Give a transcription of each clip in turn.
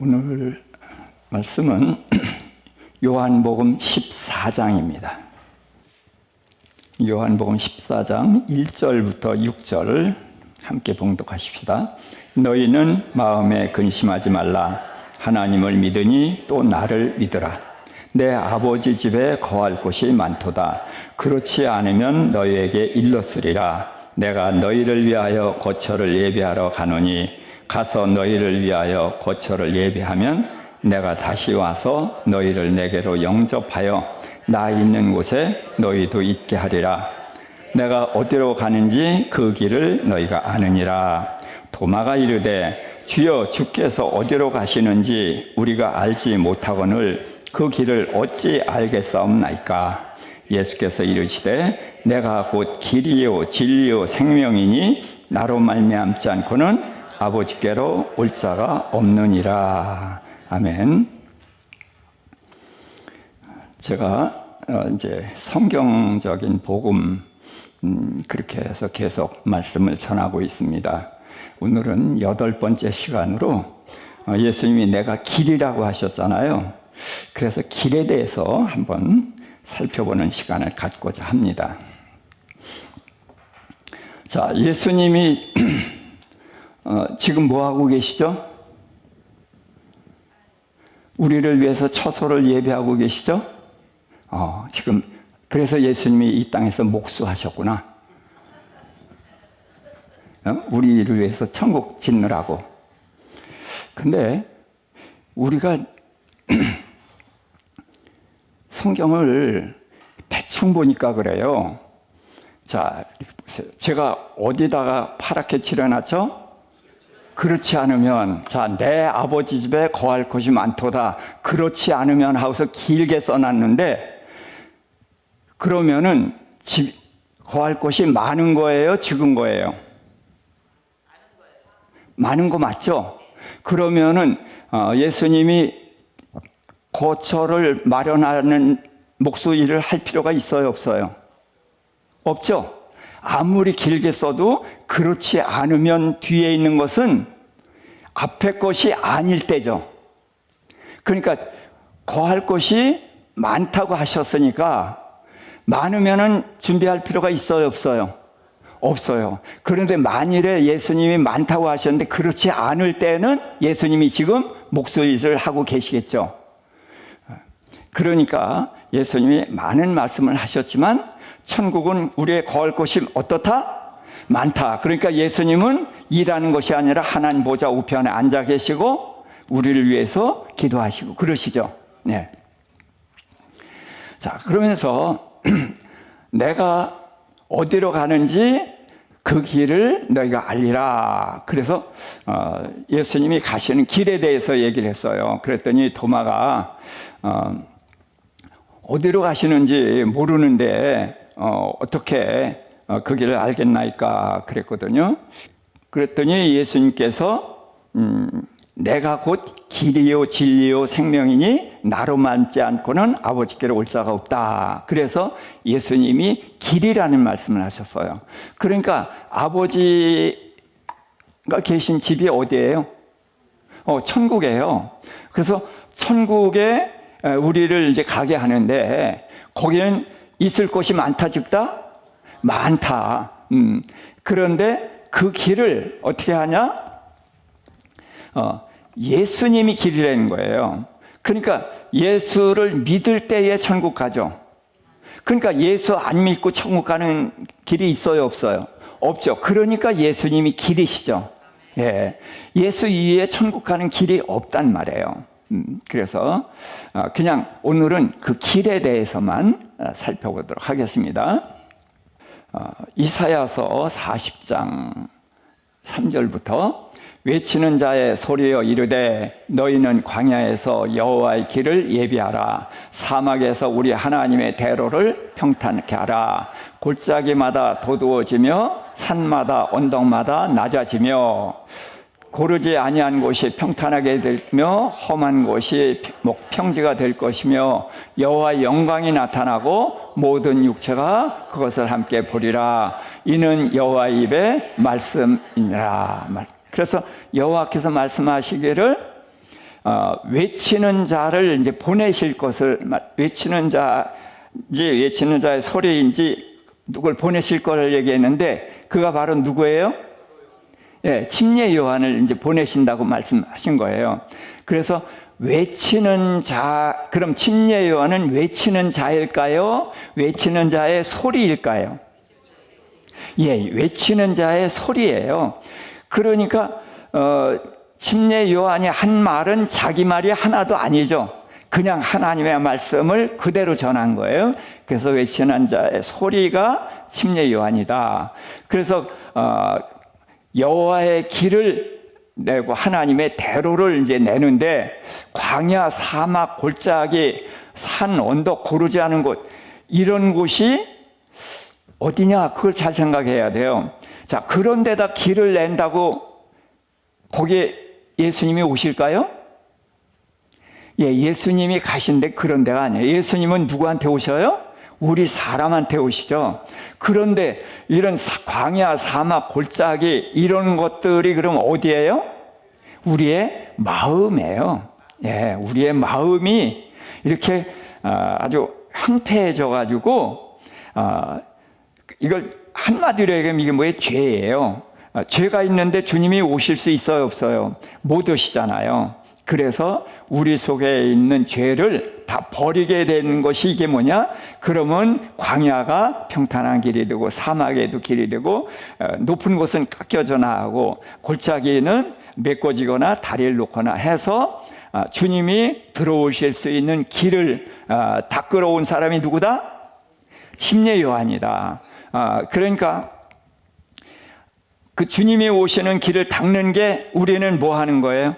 오늘 말씀은 요한복음 14장입니다. 요한복음 14장 1절부터 6절 함께 봉독하십시다. 너희는 마음에 근심하지 말라. 하나님을 믿으니 또 나를 믿으라. 내 아버지 집에 거할 곳이 많도다. 그렇지 않으면 너희에게 일렀으리라. 내가 너희를 위하여 거처를 예비하러 가노니 가서 너희를 위하여 거처를 예비하면 내가 다시 와서 너희를 내게로 영접하여 나 있는 곳에 너희도 있게 하리라. 내가 어디로 가는지 그 길을 너희가 아느니라. 도마가 이르되 주여 주께서 어디로 가시는지 우리가 알지 못하거늘 그 길을 어찌 알겠사옵나이까. 예수께서 이르시되 내가 곧 길이요 진리요 생명이니 나로 말미암지 않고는 아버지께로 올 자가 없느니라. 아멘. 제가 이제 성경적인 복음 그렇게 해서 계속 말씀을 전하고 있습니다. 오늘은 8번째 시간으로 예수님이 내가 길이라고 하셨잖아요. 그래서 길에 대해서 한번 살펴보는 시간을 갖고자 합니다. 자, 예수님이 지금 뭐 하고 계시죠? 우리를 위해서 처소를 예비하고 계시죠? 지금 그래서 예수님이 이 땅에서 목수하셨구나. 우리를 위해서 천국 짓느라고. 근데 우리가 성경을 대충 보니까 그래요. 자, 이렇게 보세요. 제가 어디다가 파랗게 칠해놨죠? 그렇지 않으면, 자, 내 아버지 집에 거할 곳이 많도다. 그렇지 않으면 하고서 길게 써놨는데, 그러면은 거할 곳이 많은 거예요? 적은 거예요? 많은 거 맞죠? 그러면은 예수님이 거처를 마련하는 목수 일을 할 필요가 있어요, 없어요? 없죠? 아무리 길게 써도 그렇지 않으면 뒤에 있는 것은 앞에 것이 아닐 때죠. 그러니까 거할 것이 많다고 하셨으니까 많으면은 준비할 필요가 있어요, 없어요? 없어요. 그런데 만일에 예수님이 많다고 하셨는데 그렇지 않을 때는 예수님이 지금 목수 일을 하고 계시겠죠. 그러니까 예수님이 많은 말씀을 하셨지만 천국은 우리의 거할 곳이 어떻다? 많다. 그러니까 예수님은 일하는 것이 아니라 하나님 보좌 우편에 앉아 계시고 우리를 위해서 기도하시고 그러시죠. 네. 자, 그러면서 내가 어디로 가는지 그 길을 너희가 알리라. 그래서 예수님이 가시는 길에 대해서 얘기를 했어요. 그랬더니 도마가 어디로 가시는지 모르는데 어떻게 그 길을 알겠나이까 그랬거든요. 그랬더니 예수님께서 내가 곧 길이요 진리요 생명이니 나로 말지 않고는 아버지께로 올 자가 없다. 그래서 예수님이 길이라는 말씀을 하셨어요. 그러니까 아버지가 계신 집이 어디예요? 천국이에요. 그래서 천국에 우리를 이제 가게 하는데 거기는 있을 곳이 많다 적다? 많다. 그런데 그 길을 어떻게 하냐? 예수님이 길이라는 거예요. 그러니까 예수를 믿을 때에 천국 가죠. 그러니까 예수 안 믿고 천국 가는 길이 있어요, 없어요? 없죠. 그러니까 예수님이 길이시죠. 예. 예수 이외에 천국 가는 길이 없단 말이에요. 그래서 그냥 오늘은 그 길에 대해서만 살펴보도록 하겠습니다. 이사야서 40장 3절부터 외치는 자의 소리여 이르되 너희는 광야에서 여호와의 길을 예비하라. 사막에서 우리 하나님의 대로를 평탄케 하라. 골짜기마다 도두어지며 산마다 언덕마다 낮아지며 고르지 아니한 곳이 평탄하게 되며 험한 곳이 평지가 될 것이며 여호와의 영광이 나타나고 모든 육체가 그것을 함께 보리라. 이는 여호와의 입의 말씀이니라. 그래서 여호와께서 말씀하시기를 외치는 자를 이제 보내실 것을 외치는 자의 소리인지 누굴 보내실 것을 얘기했는데 그가 바로 누구예요? 예, 침례 요한을 이제 보내신다고 말씀하신 거예요. 그래서 외치는 자, 그럼 침례 요한은 외치는 자일까요? 외치는 자의 소리일까요? 예, 외치는 자의 소리예요. 그러니까 침례 요한이 한 말은 자기 말이 하나도 아니죠. 그냥 하나님의 말씀을 그대로 전한 거예요. 그래서 외치는 자의 소리가 침례 요한이다. 그래서 여호와의 길을 내고 하나님의 대로를 이제 내는데 광야, 사막, 골짜기, 산, 언덕, 고르지 않은 곳 이런 곳이 어디냐? 그걸 잘 생각해야 돼요. 자, 그런 데다 길을 낸다고 거기에 예수님이 오실까요? 예, 예수님이 가신데 그런 데가 아니에요. 예수님은 누구한테 오셔요? 우리 사람한테 오시죠. 그런데 이런 광야, 사막, 골짜기 이런 것들이 그럼 어디예요? 우리의 마음이에요. 예, 우리의 마음이 이렇게 아주 황폐해져 가지고 이걸 한마디로 얘기하면 이게 뭐예요? 죄예요. 죄가 있는데 주님이 오실 수 있어요, 없어요? 못 오시잖아요. 그래서 우리 속에 있는 죄를 다 버리게 되는 것이 이게 뭐냐? 그러면 광야가 평탄한 길이 되고 사막에도 길이 되고 높은 곳은 깎여져 나가고 골짜기는 메꿔지거나 다리를 놓거나 해서 주님이 들어오실 수 있는 길을 닦으러 사람이 누구다? 침례 요한이다. 그러니까 그 주님이 오시는 길을 닦는 게 우리는 뭐 하는 거예요?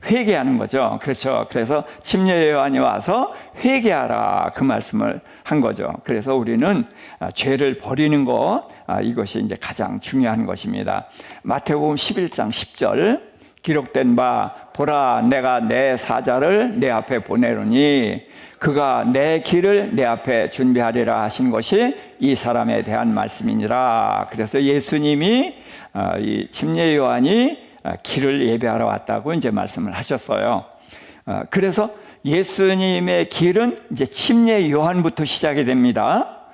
회개하는 거죠. 그렇죠. 그래서 침례 요한이 와서 회개하라 그 말씀을 한 거죠. 그래서 우리는 죄를 버리는 것 이것이 이제 가장 중요한 것입니다. 마태복음 11장 10절 기록된 바 보라 내가 내 사자를 내 앞에 보내노니 그가 내 길을 내 앞에 준비하리라 하신 것이 이 사람에 대한 말씀이니라. 그래서 예수님이 이 침례 요한이 길을 예배하러 왔다고 이제 말씀을 하셨어요. 그래서 예수님의 길은 이제 침례 요한부터 시작이 됩니다.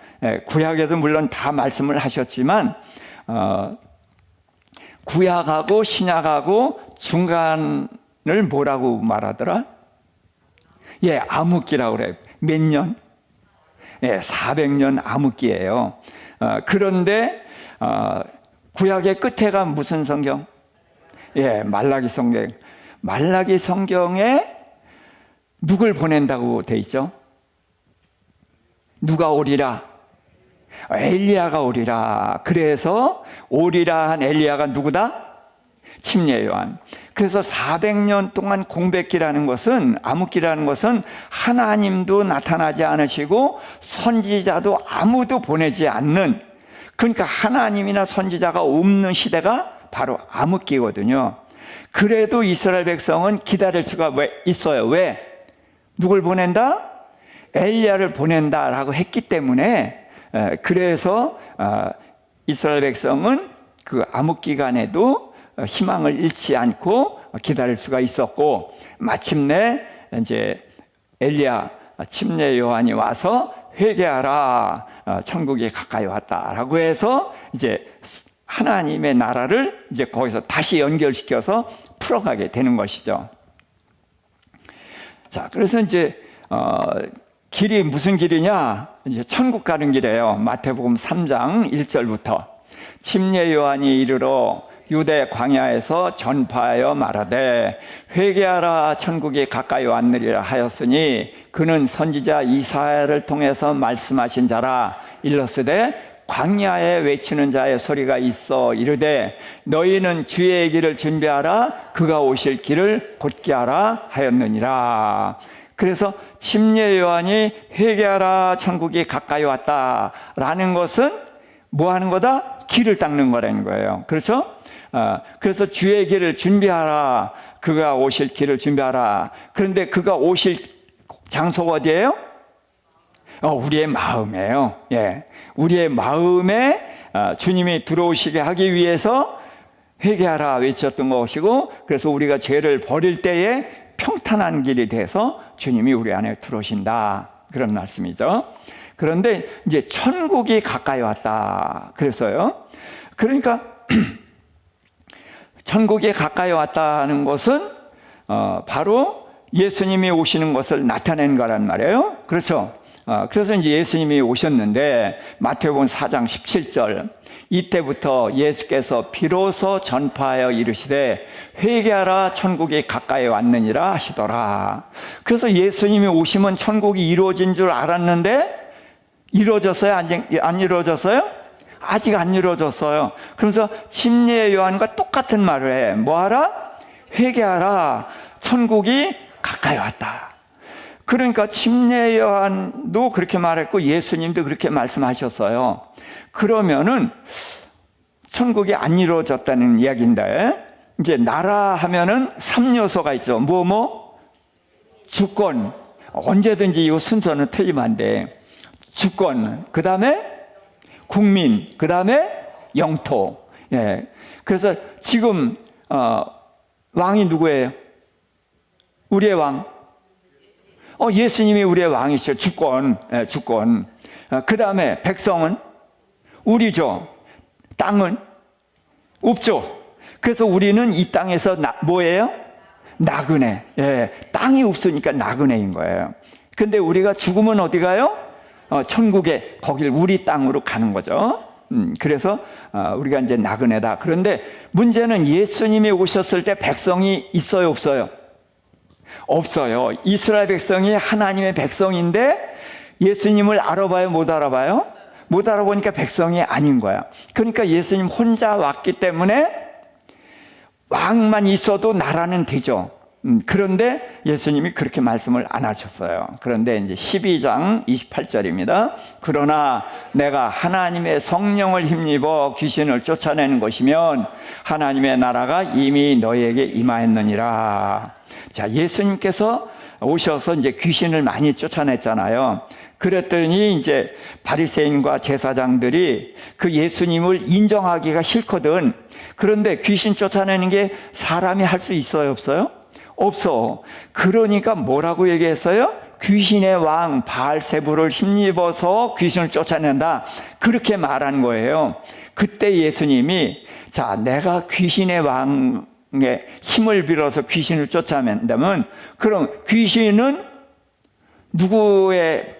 구약에도 물론 다 말씀을 하셨지만 구약하고 신약하고 중간을 뭐라고 말하더라? 예, 암흑기라고 그래요. 몇 년? 예, 400년 암흑기예요. 그런데 구약의 끝에가 무슨 성경? 예, 말라기 성경. 말라기 성경에 누굴 보낸다고 돼 있죠? 누가 오리라? 엘리야가 오리라. 그래서 오리라 한 엘리야가 누구다? 침례 요한. 그래서 400년 동안 공백기라는 것은 암흑기라는 것은 하나님도 나타나지 않으시고 선지자도 아무도 보내지 않는, 그러니까 하나님이나 선지자가 없는 시대가 바로 암흑기거든요. 그래도 이스라엘 백성은 기다릴 수가 있어요. 왜? 누굴 보낸다? 엘리야를 보낸다라고 했기 때문에 그래서 이스라엘 백성은 그 암흑기간에도 희망을 잃지 않고 기다릴 수가 있었고, 마침내 이제 엘리야 침례 요한이 와서 회개하라, 천국이 가까이 왔다라고 해서 이제 하나님의 나라를 이제 거기서 다시 연결시켜서 풀어가게 되는 것이죠. 자, 그래서 이제 길이 무슨 길이냐? 이제 천국 가는 길이에요. 마태복음 3장 1절부터 침례 요한이 이르러 유대 광야에서 전파하여 말하되 회개하라 천국이 가까이 왔느니라 하였으니 그는 선지자 이사야를 통해서 말씀하신 자라. 일렀으되 광야에 외치는 자의 소리가 있어 이르되 너희는 주의 길을 준비하라 그가 오실 길을 곧게 하라 하였느니라. 그래서 침례 요한이 회개하라 천국이 가까이 왔다라는 것은 뭐 하는 거다? 길을 닦는 거라는 거예요. 그렇죠? 그래서 주의 길을 준비하라. 그가 오실 길을 준비하라. 그런데 그가 오실 장소가 어디예요? 우리의 마음이에요. 예. 우리의 마음에 주님이 들어오시게 하기 위해서 회개하라 외쳤던 것이고, 그래서 우리가 죄를 버릴 때에 평탄한 길이 돼서 주님이 우리 안에 들어오신다, 그런 말씀이죠. 그런데 이제 천국이 가까이 왔다 그래서요. 그러니까 천국이 가까이 왔다는 것은 바로 예수님이 오시는 것을 나타낸 거란 말이에요. 그렇죠. 그래서 이제 예수님이 오셨는데 마태복음 4장 17절, 이때부터 예수께서 비로소 전파하여 이르시되 회개하라 천국이 가까이 왔느니라 하시더라. 그래서 예수님이 오시면 천국이 이루어진 줄 알았는데 이루어졌어요? 안 이루어졌어요? 아직 안 이루어졌어요. 그래서 침례 요한과 똑같은 말을 해. 뭐하라? 회개하라 천국이 가까이 왔다. 그러니까 침례 요한도 그렇게 말했고 예수님도 그렇게 말씀하셨어요. 그러면은 천국이 안 이루어졌다는 이야기인데, 이제 나라 하면은 3요소가 있죠. 주권. 언제든지 이 순서는 틀리면 안 돼. 주권, 그 다음에 국민, 그 다음에 영토. 예. 그래서 지금 왕이 누구예요? 우리의 왕. 예수님이 우리의 왕이시죠. 주권. 예, 주권. 그 다음에 백성은 우리죠. 땅은 없죠. 그래서 우리는 이 땅에서 뭐예요? 나그네. 예, 땅이 없으니까 나그네인 거예요. 근데 우리가 죽으면 어디 가요? 천국에, 거길 우리 땅으로 가는 거죠. 그래서 우리가 이제 나그네다. 그런데 문제는 예수님이 오셨을 때 백성이 있어요, 없어요? 없어요. 이스라엘 백성이 하나님의 백성인데 예수님을 알아봐요, 못 알아봐요? 못 알아보니까 백성이 아닌 거야. 그러니까 예수님 혼자 왔기 때문에 왕만 있어도 나라는 되죠. 그런데 예수님이 그렇게 말씀을 안 하셨어요. 그런데 이제 12장 28절입니다. 그러나 내가 하나님의 성령을 힘입어 귀신을 쫓아내는 것이면 하나님의 나라가 이미 너희에게 임하였느니라. 자, 예수님께서 오셔서 이제 귀신을 많이 쫓아냈잖아요. 그랬더니 이제 바리새인과 제사장들이 그 예수님을 인정하기가 싫거든. 그런데 귀신 쫓아내는 게 사람이 할 수 있어요, 없어요? 없어. 그러니까 뭐라고 얘기했어요? 귀신의 왕 바알세불을 힘입어서 귀신을 쫓아낸다, 그렇게 말한 거예요. 그때 예수님이, 자, 내가 귀신의 왕의 힘을 빌어서 귀신을 쫓아낸다면 그럼 귀신은 누구의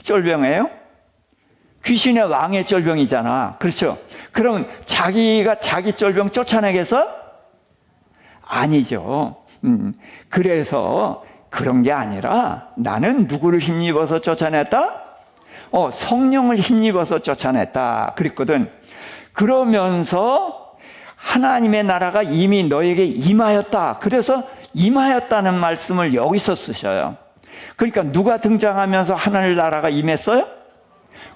쫄병이에요? 귀신의 왕의 쫄병이잖아. 그렇죠? 그럼 자기가 자기 쫄병 쫓아내겠어? 아니죠. 그래서 그런 게 아니라 나는 누구를 힘입어서 쫓아냈다? 성령을 힘입어서 쫓아냈다 그랬거든. 그러면서 하나님의 나라가 이미 너에게 임하였다. 그래서 임하였다는 말씀을 여기서 쓰셔요. 그러니까 누가 등장하면서 하나님 나라가 임했어요?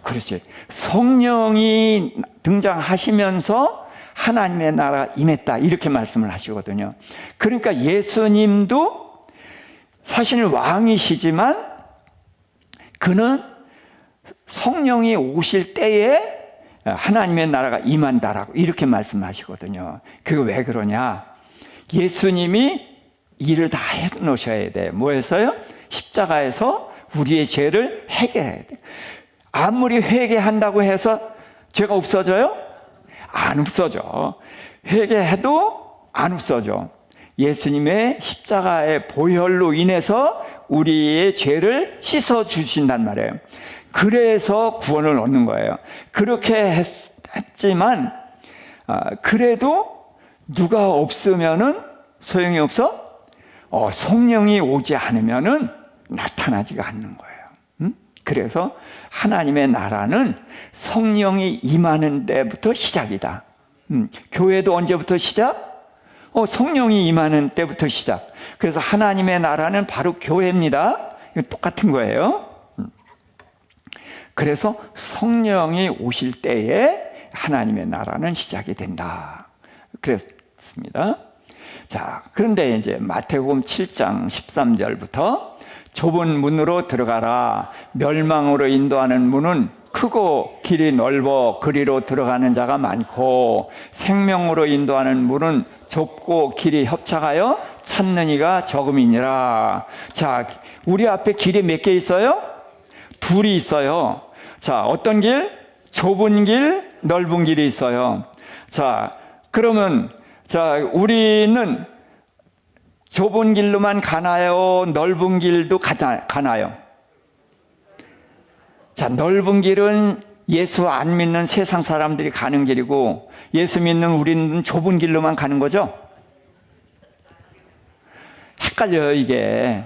그렇지. 성령이 등장하시면서 하나님의 나라가 임했다, 이렇게 말씀을 하시거든요. 그러니까 예수님도 사실 왕이시지만 그는 성령이 오실 때에 하나님의 나라가 임한다라고 이렇게 말씀하시거든요. 그게 왜 그러냐? 예수님이 일을 다 해놓으셔야 돼. 뭐해서요? 십자가에서 우리의 죄를 해결해야 돼. 아무리 회개한다고 해서 죄가 없어져요? 안 없어져. 회개해도 안 없어져. 예수님의 십자가의 보혈로 인해서 우리의 죄를 씻어주신단 말이에요. 그래서 구원을 얻는 거예요. 그렇게 했지만 그래도 누가 없으면은 소용이 없어? 성령이 오지 않으면은 나타나지가 않는 거예요. 그래서 하나님의 나라는 성령이 임하는 데부터 시작이다. 교회도 언제부터 시작? 성령이 임하는 때부터 시작. 그래서 하나님의 나라는 바로 교회입니다. 똑같은 거예요. 그래서 성령이 오실 때에 하나님의 나라는 시작이 된다. 그랬습니다. 자, 그런데 이제 마태복음 7장 13절부터 좁은 문으로 들어가라. 멸망으로 인도하는 문은 크고 길이 넓어 그리로 들어가는 자가 많고 생명으로 인도하는 문은 좁고 길이 협착하여 찾는 이가 적음이니라. 자, 우리 앞에 길이 몇 개 있어요? 둘이 있어요. 자, 어떤 길? 좁은 길, 넓은 길이 있어요. 자, 그러면 자, 우리는 좁은 길로만 가나요? 넓은 길도 가나요? 자, 넓은 길은 예수 안 믿는 세상 사람들이 가는 길이고 예수 믿는 우리는 좁은 길로만 가는 거죠? 헷갈려요, 이게.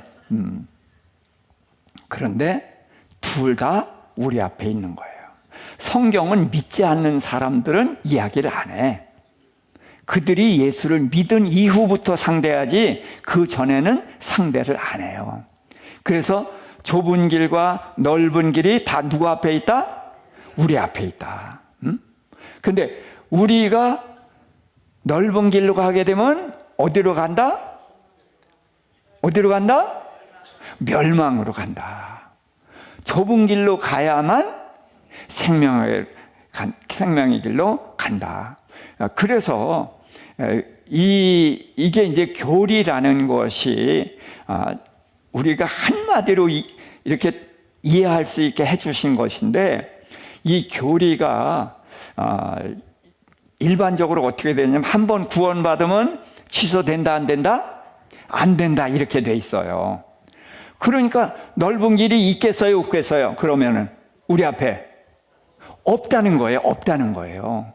그런데 둘 다 우리 앞에 있는 거예요. 성경은 믿지 않는 사람들은 이야기를 안 해. 그들이 예수를 믿은 이후부터 상대하지 그 전에는 상대를 안 해요. 그래서 좁은 길과 넓은 길이 다 누구 앞에 있다? 우리 앞에 있다. 근데 우리가 넓은 길로 가게 되면 어디로 간다? 어디로 간다? 멸망으로 간다. 좁은 길로 가야만 생명의 길로 간다. 그래서 이게 이제 교리라는 것이 우리가 한마디로 이렇게 이해할 수 있게 해주신 것인데 이 교리가 일반적으로 어떻게 되냐면 한 번 구원받으면 취소된다 안 된다? 안 된다 이렇게 돼 있어요. 그러니까 넓은 길이 있겠어요 없겠어요? 그러면은 우리 앞에 없다는 거예요. 없다는 거예요.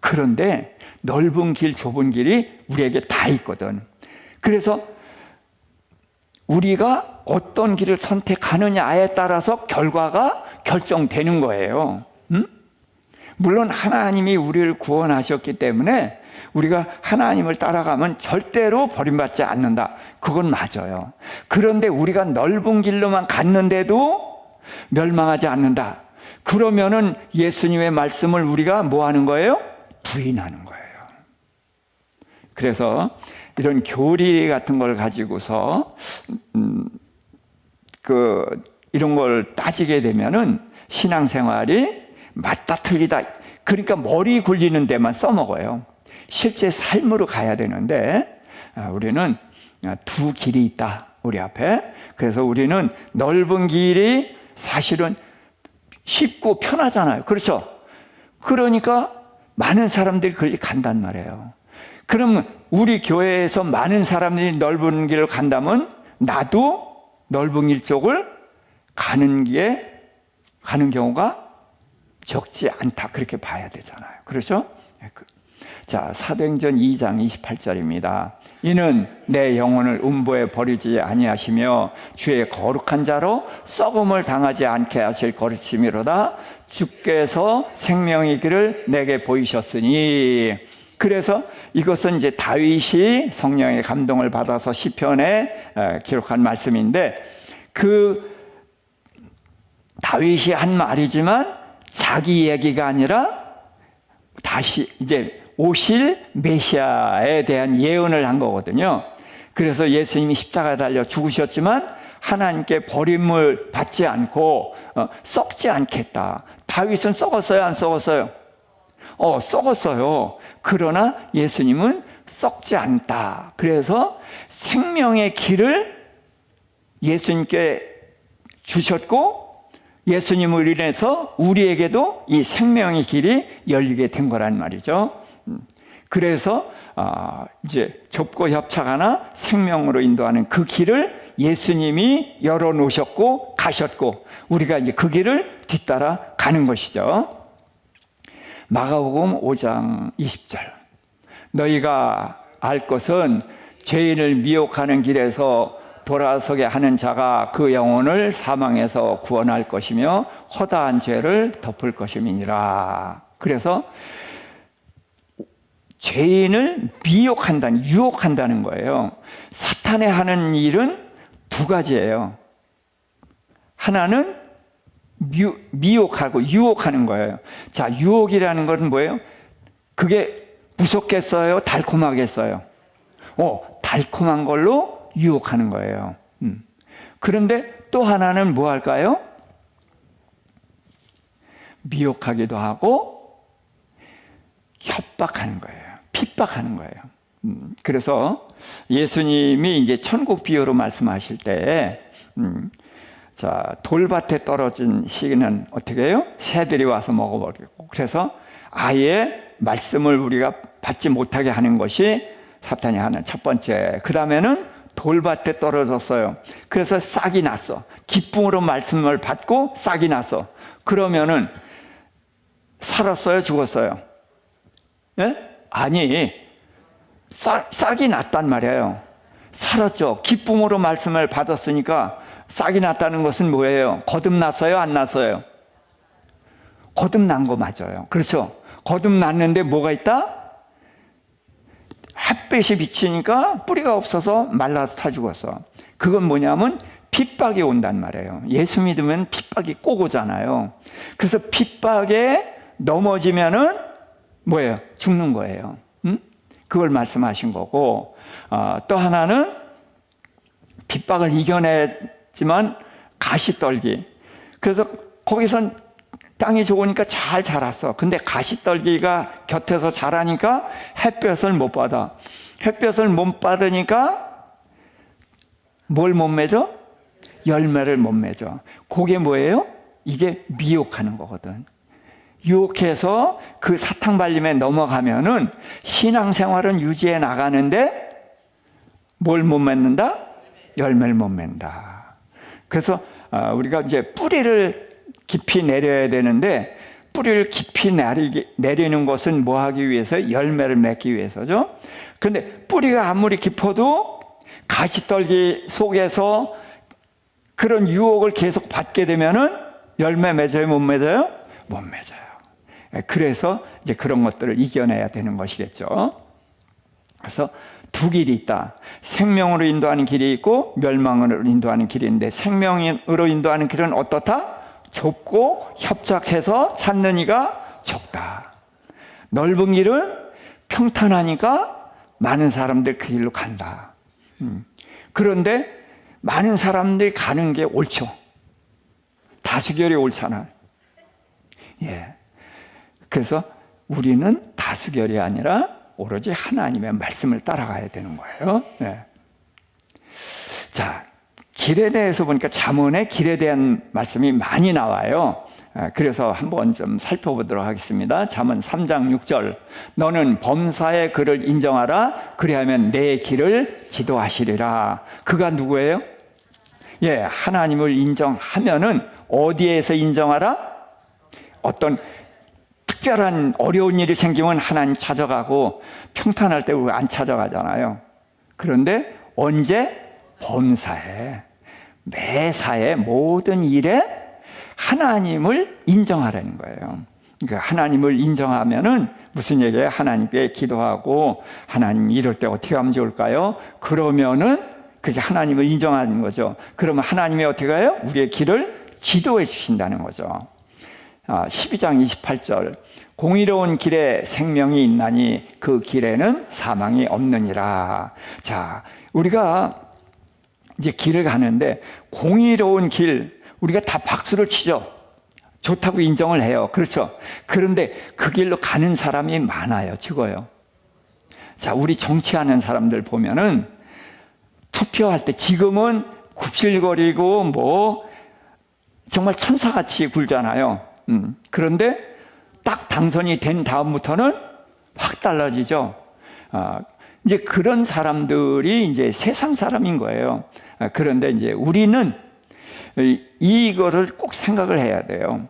그런데 넓은 길 좁은 길이 우리에게 다 있거든. 그래서 우리가 어떤 길을 선택하느냐에 따라서 결과가 결정되는 거예요. 물론 하나님이 우리를 구원하셨기 때문에 우리가 하나님을 따라가면 절대로 버림받지 않는다. 그건 맞아요. 그런데 우리가 넓은 길로만 갔는데도 멸망하지 않는다. 그러면은 예수님의 말씀을 우리가 뭐 하는 거예요? 부인하는 거예요. 그래서 이런 교리 같은 걸 가지고서 이런 걸 따지게 되면은 신앙생활이 맞다 틀리다. 그러니까 머리 굴리는 데만 써먹어요. 실제 삶으로 가야 되는데 우리는 두 길이 있다. 우리 앞에. 그래서 우리는 넓은 길이 사실은 쉽고 편하잖아요. 그렇죠? 그러니까 많은 사람들이 그걸 간단 말이에요. 그러면 우리 교회에서 많은 사람들이 넓은 길을 간다면 나도 넓은 길 쪽을 가는 경우가 적지 않다. 그렇게 봐야 되잖아요. 그렇죠? 자, 사도행전 2장 28절입니다. 이는 내 영혼을 음보에 버리지 아니하시며 주의 거룩한 자로 썩음을 당하지 않게 하실 거룩심이로다. 주께서 생명의 길을 내게 보이셨으니. 그래서 이것은 이제 다윗이 성령의 감동을 받아서 시편에 기록한 말씀인데 그 다윗이 한 말이지만 자기 얘기가 아니라 다시 이제 오실 메시아에 대한 예언을 한 거거든요. 그래서 예수님이 십자가에 달려 죽으셨지만 하나님께 버림을 받지 않고 썩지 않겠다. 다윗은 썩었어요? 안 썩었어요? 썩었어요. 그러나 예수님은 썩지 않다. 그래서 생명의 길을 예수님께 주셨고 예수님을 인해서 우리에게도 이 생명의 길이 열리게 된 거란 말이죠. 그래서 이제 좁고 협착하나 생명으로 인도하는 그 길을 예수님이 열어놓으셨고 가셨고 우리가 이제 그 길을 뒤따라 가는 것이죠. 마가복음 5장 20절. 너희가 알 것은 죄인을 미혹하는 길에서 돌아서게 하는 자가 그 영혼을 사망에서 구원할 것이며 허다한 죄를 덮을 것임이니라. 그래서 죄인을 미혹한다는, 유혹한다는 거예요. 사탄이 하는 일은 두 가지예요. 하나는 미혹하고 유혹하는 거예요. 자, 유혹이라는 것은 뭐예요? 그게 무섭겠어요? 달콤하겠어요? 달콤한 걸로 유혹하는 거예요. 그런데 또 하나는 뭐 할까요? 미혹하기도 하고 협박하는 거예요. 핍박하는 거예요. 그래서 예수님이 이제 천국 비유로 말씀하실 때, 자, 돌밭에 떨어진 씨는 어떻게 해요? 새들이 와서 먹어버리고. 그래서 아예 말씀을 우리가 받지 못하게 하는 것이 사탄이 하는 첫 번째. 그 다음에는 돌밭에 떨어졌어요. 그래서 싹이 났어. 기쁨으로 말씀을 받고 싹이 났어. 그러면은 살았어요? 죽었어요? 예? 아니, 싹이 났단 말이에요. 살았죠. 기쁨으로 말씀을 받았으니까 싹이 났다는 것은 뭐예요? 거듭났어요? 안 났어요? 거듭난 거 맞아요. 그렇죠? 거듭났는데 뭐가 있다? 햇빛이 비치니까 뿌리가 없어서 말라서 타 죽었어. 그건 뭐냐면 핍박이 온단 말이에요. 예수 믿으면 핍박이 꼭 오잖아요. 그래서 핍박에 넘어지면은 뭐예요? 죽는 거예요. 그걸 말씀하신 거고, 또 하나는 핍박을 이겨냈지만 가시떨기. 그래서 거기선 땅이 좋으니까 잘 자랐어. 근데 가시떨기가 곁에서 자라니까 햇볕을 못 받아. 햇볕을 못 받으니까 뭘 못 맺어? 열매를 못 맺어. 그게 뭐예요? 이게 미혹하는 거거든. 유혹해서 그 사탕발림에 넘어가면은 신앙생활은 유지해 나가는데 뭘 못 맺는다? 열매를 못 맺는다. 그래서 우리가 이제 뿌리를 깊이 내려야 되는데, 뿌리를 깊이 내리는 것은 뭐 하기 위해서? 열매를 맺기 위해서죠. 근데 뿌리가 아무리 깊어도 가시떨기 속에서 그런 유혹을 계속 받게 되면은 열매 맺어요? 못 맺어요? 못 맺어요. 그래서 이제 그런 것들을 이겨내야 되는 것이겠죠. 그래서 두 길이 있다. 생명으로 인도하는 길이 있고 멸망으로 인도하는 길이 있는데, 생명으로 인도하는 길은 어떻다? 좁고 협착해서 찾는 이가 적다. 넓은 길은 평탄하니까 많은 사람들 그 길로 간다. 그런데 많은 사람들이 가는 게 옳죠. 다수결이 옳잖아. 예. 그래서 우리는 다수결이 아니라 오로지 하나님의 말씀을 따라가야 되는 거예요. 네. 자, 길에 대해서 보니까 잠언에 길에 대한 말씀이 많이 나와요. 그래서 한번 좀 살펴보도록 하겠습니다. 잠언 3장 6절. 너는 범사의 그를 인정하라. 그리하면 내 길을 지도하시리라. 그가 누구예요? 예, 하나님을 인정하면은 어디에서 인정하라? 어떤 특별한 어려운 일이 생기면 하나님 찾아가고, 평탄할 때 우리가 안 찾아가잖아요. 그런데 언제? 범사에, 매사에, 모든 일에 하나님을 인정하라는 거예요. 그러니까 하나님을 인정하면은 무슨 얘기예요? 하나님께 기도하고, 하나님 이럴 때 어떻게 하면 좋을까요? 그러면은 그게 하나님을 인정하는 거죠. 그러면 하나님이 어떻게 해요? 우리의 길을 지도해 주신다는 거죠. 12장 28절. 공의로운 길에 생명이 있나니 그 길에는 사망이 없느니라. 자, 우리가 이제 길을 가는데 공의로운 길, 우리가 다 박수를 치죠. 좋다고 인정을 해요. 그렇죠. 그런데 그 길로 가는 사람이 많아요. 죽어요. 자, 우리 정치하는 사람들 보면은 투표할 때 지금은 굽실거리고 뭐 정말 천사같이 굴잖아요. 그런데 딱 당선이 된 다음부터는 확 달라지죠. 이제 그런 사람들이 이제 세상 사람인 거예요. 그런데 이제 우리는 이거를 꼭 생각을 해야 돼요.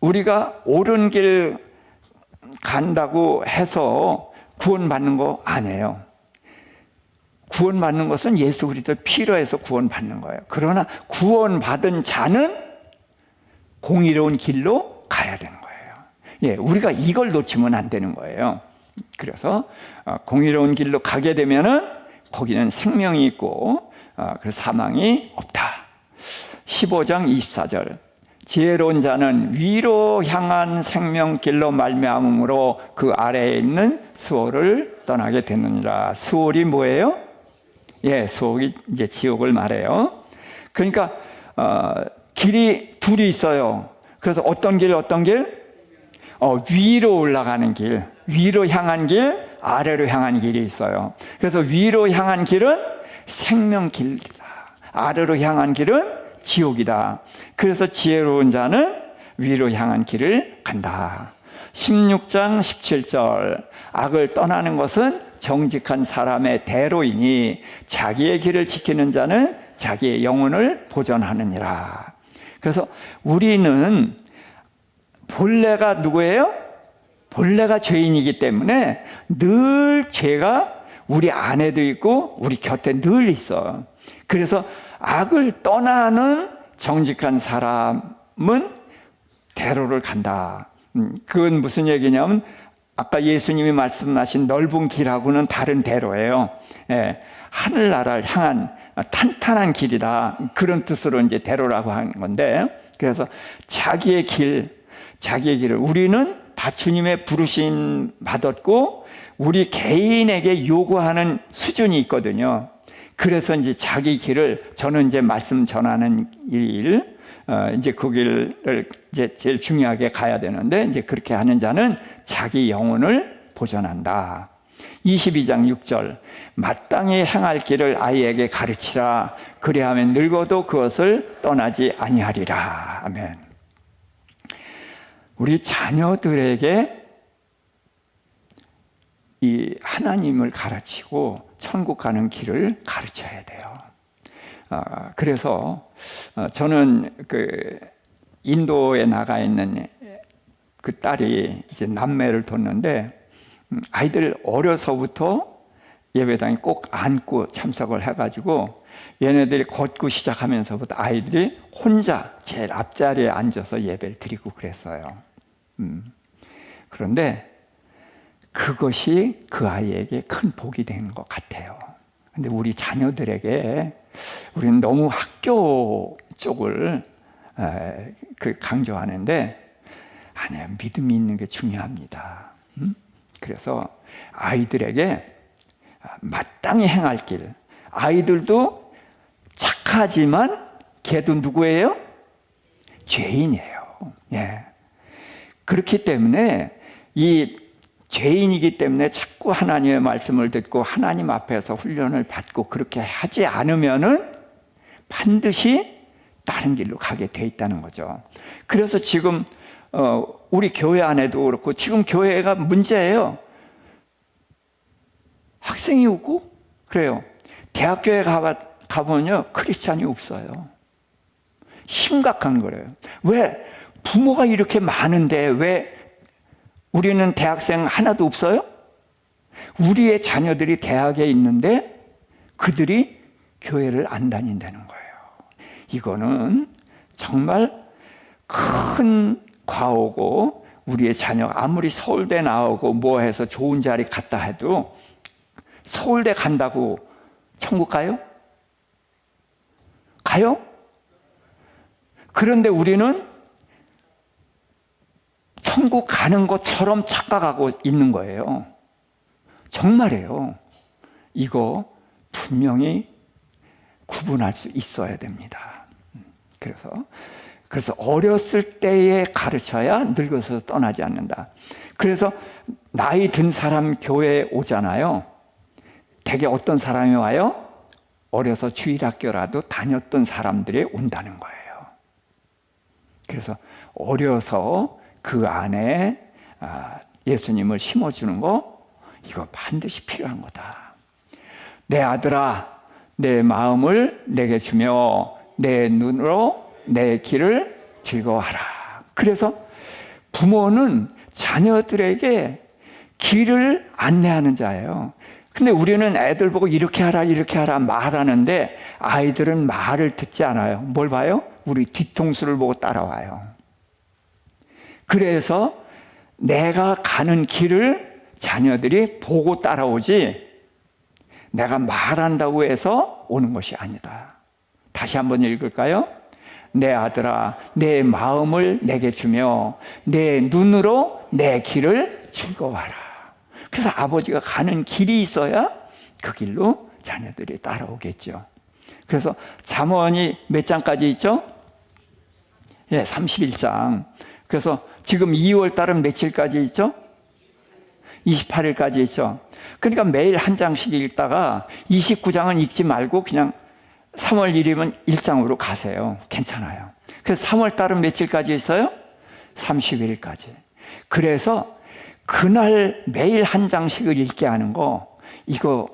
우리가 옳은 길 간다고 해서 구원받는 거 아니에요. 구원받는 것은 예수 그리스도 피로 해서 구원받는 거예요. 그러나 구원받은 자는 공의로운 길로 가야 되는 거예요. 예, 우리가 이걸 놓치면 안 되는 거예요. 그래서 공의로운 길로 가게 되면은 거기는 생명이 있고 그래서 사망이 없다. 15장 24절. 지혜로운 자는 위로 향한 생명길로 말미암음으로 그 아래에 있는 수월을 떠나게 되느니라. 수월이 뭐예요? 예, 수월이 이제 지옥을 말해요. 그러니까 길이 둘이 있어요. 그래서 어떤 길, 어떤 길? 위로 올라가는 길, 위로 향한 길, 아래로 향한 길이 있어요. 그래서 위로 향한 길은 생명길이다. 아래로 향한 길은 지옥이다. 그래서 지혜로운 자는 위로 향한 길을 간다. 16장 17절, 악을 떠나는 것은 정직한 사람의 대로이니 자기의 길을 지키는 자는 자기의 영혼을 보존하느니라. 그래서 우리는 본래가 누구예요? 본래가 죄인이기 때문에 늘 죄가 우리 안에도 있고 우리 곁에 늘 있어. 그래서 악을 떠나는 정직한 사람은 대로를 간다. 그건 무슨 얘기냐면 아까 예수님이 말씀하신 넓은 길하고는 다른 대로예요. 하늘나라를 향한 탄탄한 길이다. 그런 뜻으로 이제 대로라고 하는 건데, 그래서 자기의 길을 우리는 다 주님의 부르심 받았고 우리 개인에게 요구하는 수준이 있거든요. 그래서 이제 자기 길을, 저는 이제 말씀 전하는 일, 이제 그 길을 이제 제일 중요하게 가야 되는데, 이제 그렇게 하는 자는 자기 영혼을 보존한다. 22장 6절, 마땅히 행할 길을 아이에게 가르치라. 그리하면 늙어도 그것을 떠나지 아니하리라. 아멘. 우리 자녀들에게 이 하나님을 가르치고 천국 가는 길을 가르쳐야 돼요. 그래서 저는 그 인도에 나가 있는 그 딸이 이제 남매를 뒀는데, 아이들 어려서부터 예배당에 꼭 안고 참석을 해가지고 얘네들이 걷고 시작하면서부터 아이들이 혼자 제일 앞자리에 앉아서 예배를 드리고 그랬어요. 그런데 그것이 그 아이에게 큰 복이 되는 것 같아요. 근데 우리 자녀들에게 우리는 너무 학교 쪽을 강조하는데, 아니에요. 믿음이 있는 게 중요합니다. 그래서 아이들에게 마땅히 행할 길, 아이들도 착하지만 걔도 누구예요? 죄인이에요. 예. 그렇기 때문에 이 죄인이기 때문에 자꾸 하나님의 말씀을 듣고 하나님 앞에서 훈련을 받고 그렇게 하지 않으면은 반드시 다른 길로 가게 돼 있다는 거죠. 그래서 지금 우리 교회 안에도 그렇고 지금 교회가 문제예요. 학생이 오고 그래요. 대학교에 가보면요, 크리스찬이 없어요. 심각한 거예요. 왜? 부모가 이렇게 많은데 왜 우리는 대학생 하나도 없어요? 우리의 자녀들이 대학에 있는데 그들이 교회를 안 다닌다는 거예요. 이거는 정말 큰 과오고, 우리의 자녀가 아무리 서울대 나오고 뭐 해서 좋은 자리 갔다 해도 서울대 간다고 천국 가요? 가요? 그런데 우리는 천국 가는 것처럼 착각하고 있는 거예요. 정말이에요. 이거 분명히 구분할 수 있어야 됩니다. 그래서 어렸을 때에 가르쳐야 늙어서 떠나지 않는다. 그래서 나이 든 사람 교회에 오잖아요. 대개 어떤 사람이 와요? 어려서 주일학교라도 다녔던 사람들이 온다는 거예요. 그래서 어려서 그 안에 예수님을 심어주는 거, 이거 반드시 필요한 거다. 내 아들아, 내 마음을 내게 주며 내 눈으로 내 길을 즐거워하라. 그래서 부모는 자녀들에게 길을 안내하는 자예요. 근데 우리는 애들 보고 이렇게 하라 이렇게 하라 말하는데 아이들은 말을 듣지 않아요. 뭘 봐요? 우리 뒤통수를 보고 따라와요. 그래서 내가 가는 길을 자녀들이 보고 따라오지 내가 말한다고 해서 오는 것이 아니다. 다시 한번 읽을까요? 내 아들아, 내 마음을 내게 주며 내 눈으로 내 길을 즐거워하라. 그래서 아버지가 가는 길이 있어야 그 길로 자녀들이 따라오겠죠. 그래서 잠언이 몇 장까지 있죠? 예, 31장. 그래서 지금 2월 달은 며칠까지 있죠? 28일까지 있죠. 그러니까 매일 한 장씩 읽다가 29장은 읽지 말고 그냥 3월 1일이면 1장으로 가세요. 괜찮아요. 그래서 3월 달은 며칠까지 있어요? 30일까지. 그래서 그날 매일 한 장씩을 읽게 하는 거, 이거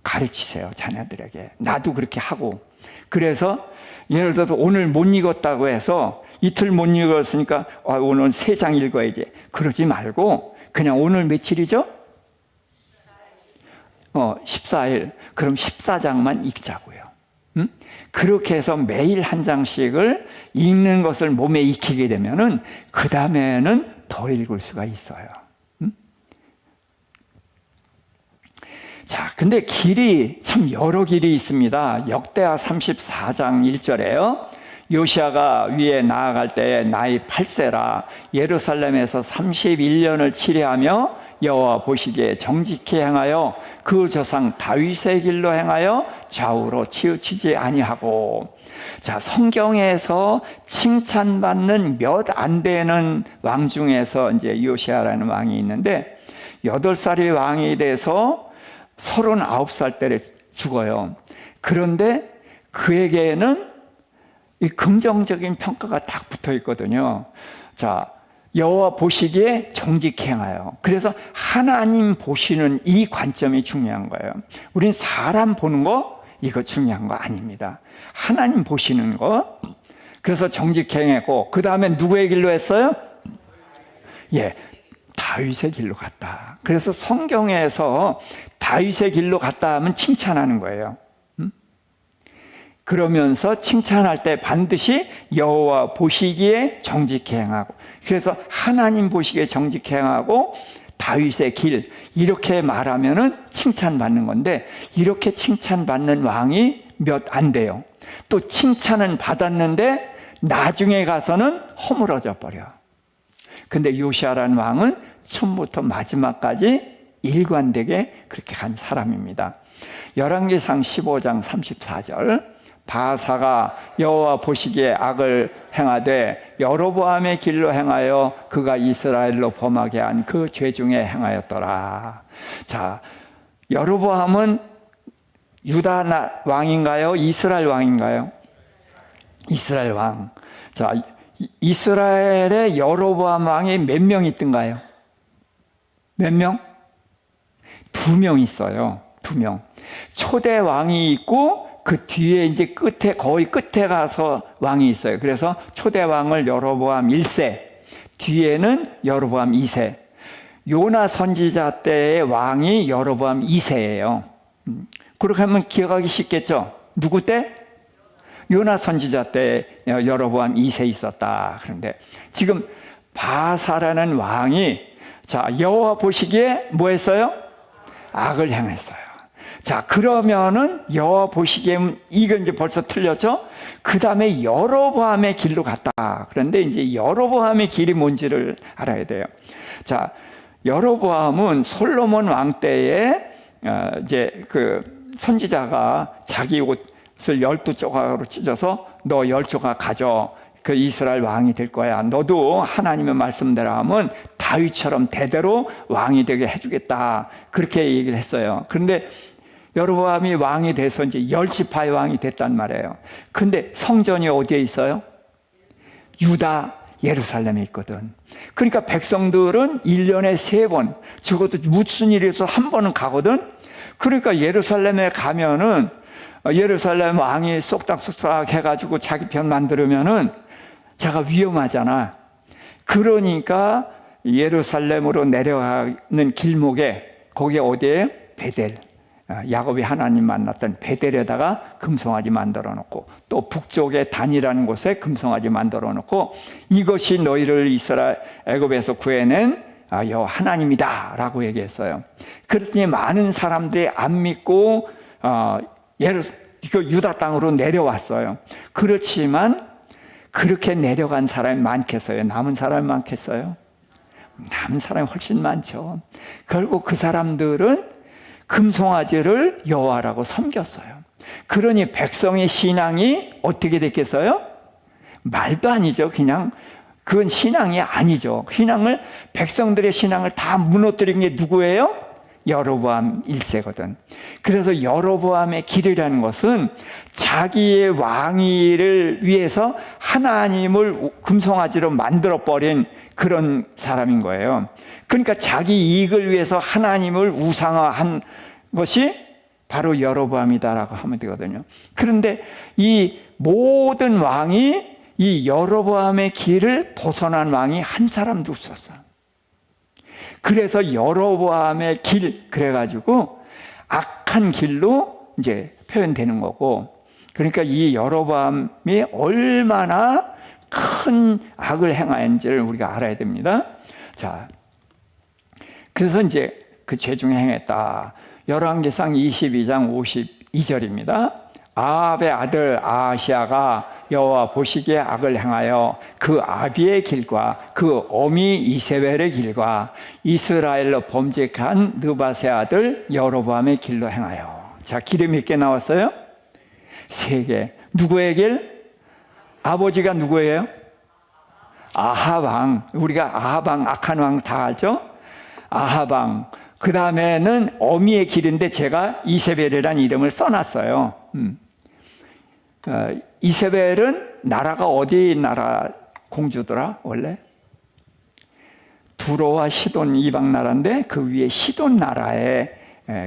가르치세요, 자녀들에게. 나도 그렇게 하고. 그래서 예를 들어서 오늘 못 읽었다고 해서 이틀 못 읽었으니까 오늘 3장 읽어야지. 그러지 말고 그냥 오늘 며칠이죠? 14일. 그럼 14장만 읽자고요. 그렇게 해서 매일 한 장씩을 읽는 것을 몸에 익히게 되면은 그 다음에는 더 읽을 수가 있어요. 자, 근데 길이 참 여러 길이 있습니다. 역대하 34장 1절에요. 요시아가 위에 나아갈 때 나이 8세라 예루살렘에서 31년을 치레하며 여호와 보시기에 정직히 행하여 그 조상 다윗의 길로 행하여 좌우로 치우치지 아니하고. 자, 성경에서 칭찬받는 몇 안 되는 왕 중에서 이제 요시아라는 왕이 있는데 8살이 왕이 돼서 39살 때 죽어요. 그런데 그에게는 이 긍정적인 평가가 딱 붙어 있거든요. 자, 여호와 보시기에 정직히 행하여. 그래서 하나님 보시는 이 관점이 중요한 거예요. 우린 사람 보는 거 이거 중요한 거 아닙니다. 하나님 보시는 거. 그래서 정직히 행했고, 그 다음에 누구의 길로 했어요? 예, 다윗의 길로 갔다. 그래서 성경에서 다윗의 길로 갔다 하면 칭찬하는 거예요. 그러면서 칭찬할 때 반드시 여호와 보시기에 정직히 행하고, 그래서 하나님 보시기에 정직히 행하고 다윗의 길, 이렇게 말하면은 칭찬받는 건데, 이렇게 칭찬받는 왕이 몇 안 돼요. 또 칭찬은 받았는데 나중에 가서는 허물어져 버려. 근데 요시아라는 왕은 처음부터 마지막까지 일관되게 그렇게 간 사람입니다. 열왕기상 15장 34절, 바사가 여호와 보시기에 악을 행하되 여로보암의 길로 행하여 그가 이스라엘로 범하게 한 그 죄 중에 행하였더라. 자, 여로보암은 유다 왕인가요? 이스라엘 왕인가요? 이스라엘 왕. 자, 이스라엘의 여로보암 왕이 몇 명 있던가요? 몇 명? 2명 있어요. 2명. 초대 왕이 있고 그 뒤에 이제 끝에, 거의 끝에 가서 왕이 있어요. 그래서 초대 왕을 여로보암 1세, 뒤에는 여로보암 2세. 요나 선지자 때의 왕이 여로보암 2세예요. 그렇게 하면 기억하기 쉽겠죠? 누구 때? 요나 선지자 때 여로보암 2세 있었다. 그런데 지금 바사라는 왕이, 자, 여호와 보시기에 뭐 했어요? 악을 행했어요. 자, 그러면은 여호와 보시기에 이건 이제 벌써 틀렸죠? 그 다음에 여로보암의 길로 갔다. 그런데 이제 여로보암의 길이 뭔지를 알아야 돼요. 자, 여로보암은 솔로몬 왕 때에 이제 그 선지자가 자기 옷을 12조각으로 찢어서 너 10조각 가져. 그 이스라엘 왕이 될 거야. 너도 하나님의 말씀대로 하면 다윗처럼 대대로 왕이 되게 해주겠다. 그렇게 얘기를 했어요. 그런데 여로보암이 왕이 돼서 이제 10지파의 왕이 됐단 말이에요. 근데 성전이 어디에 있어요? 유다 예루살렘에 있거든. 그러니까 백성들은 1년에 3번, 적어도 무슨 일이 있어서 한 번은 가거든. 그러니까 예루살렘에 가면은 예루살렘 왕이 쏙닥쏙닥 해가지고 자기 편 만들면은 자가 위험하잖아. 그러니까 예루살렘으로 내려가는 길목에, 거기 어디에? 베델. 야곱이 하나님 만났던 베델에다가 금송아지 만들어 놓고, 또 북쪽에 단이라는 곳에 금송아지 만들어 놓고, 이것이 너희를 이스라엘 애굽에서 구해낸 여호와 하나님이다 라고 얘기했어요. 그랬더니 많은 사람들이 안 믿고 유다 땅으로 내려왔어요. 그렇지만 그렇게 내려간 사람이 많겠어요? 남은 사람이 많겠어요? 남은 사람이 훨씬 많죠. 결국 그 사람들은 금송아지를 여호와라고 섬겼어요. 그러니 백성의 신앙이 어떻게 됐겠어요? 말도 아니죠. 그냥 그건 신앙이 아니죠. 백성들의 신앙을 다 무너뜨린 게 누구예요? 여로보암 1세거든. 그래서 여로보암의 길이라는 것은 자기의 왕위를 위해서 하나님을 금송아지로 만들어버린 그런 사람인 거예요. 그러니까 자기 이익을 위해서 하나님을 우상화한 것이 바로 여로보암이다라고 하면 되거든요. 그런데 이 모든 왕이 이 여로보암의 길을 벗어난 왕이 한 사람도 없었어. 그래서 여로보암의 길, 그래가지고 악한 길로 이제 표현되는 거고, 그러니까 이 여로보암이 얼마나 큰 악을 행하였는지를 우리가 알아야 됩니다. 자, 그래서 이제 그 죄 중에 행했다. 열왕기상 22장 52절입니다. 아합의 아들 아하시아가 여호와 보시기에 악을 행하여 그 아비의 길과 그 어미 이세벨의 길과 이스라엘로 범죄한 느밧의 아들 여로보암의 길로 행하여. 자, 길이 몇 개 나왔어요? 3개. 누구의 길? 아버지가 누구예요? 아합 왕. 우리가 아합 왕, 악한 왕 다 알죠? 아합 왕. 그 다음에는 어미의 길인데 제가 이세벨이라는 이름을 써놨어요. 이세벨은 나라가 어디 나라 공주더라 원래? 두로와 시돈 이방 나라인데 그 위에 시돈 나라의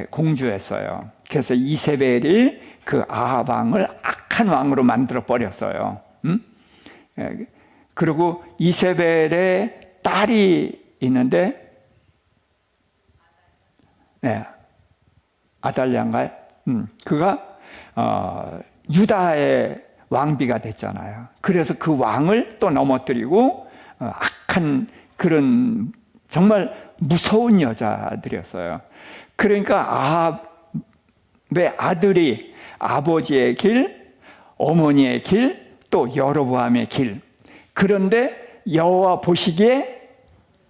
공주였어요. 그래서 이세벨이 그 아합 왕을 악한 왕으로 만들어 버렸어요. 그리고 이세벨의 딸이 있는데, 아달랴인가요? 그가 유다의 왕비가 됐잖아요. 그래서 그 왕을 또 넘어뜨리고 악한 그런 정말 무서운 여자들이었어요. 그러니까 아합의 아들이 아버지의 길, 어머니의 길, 또 여로보암의 길. 그런데 여호와 보시기에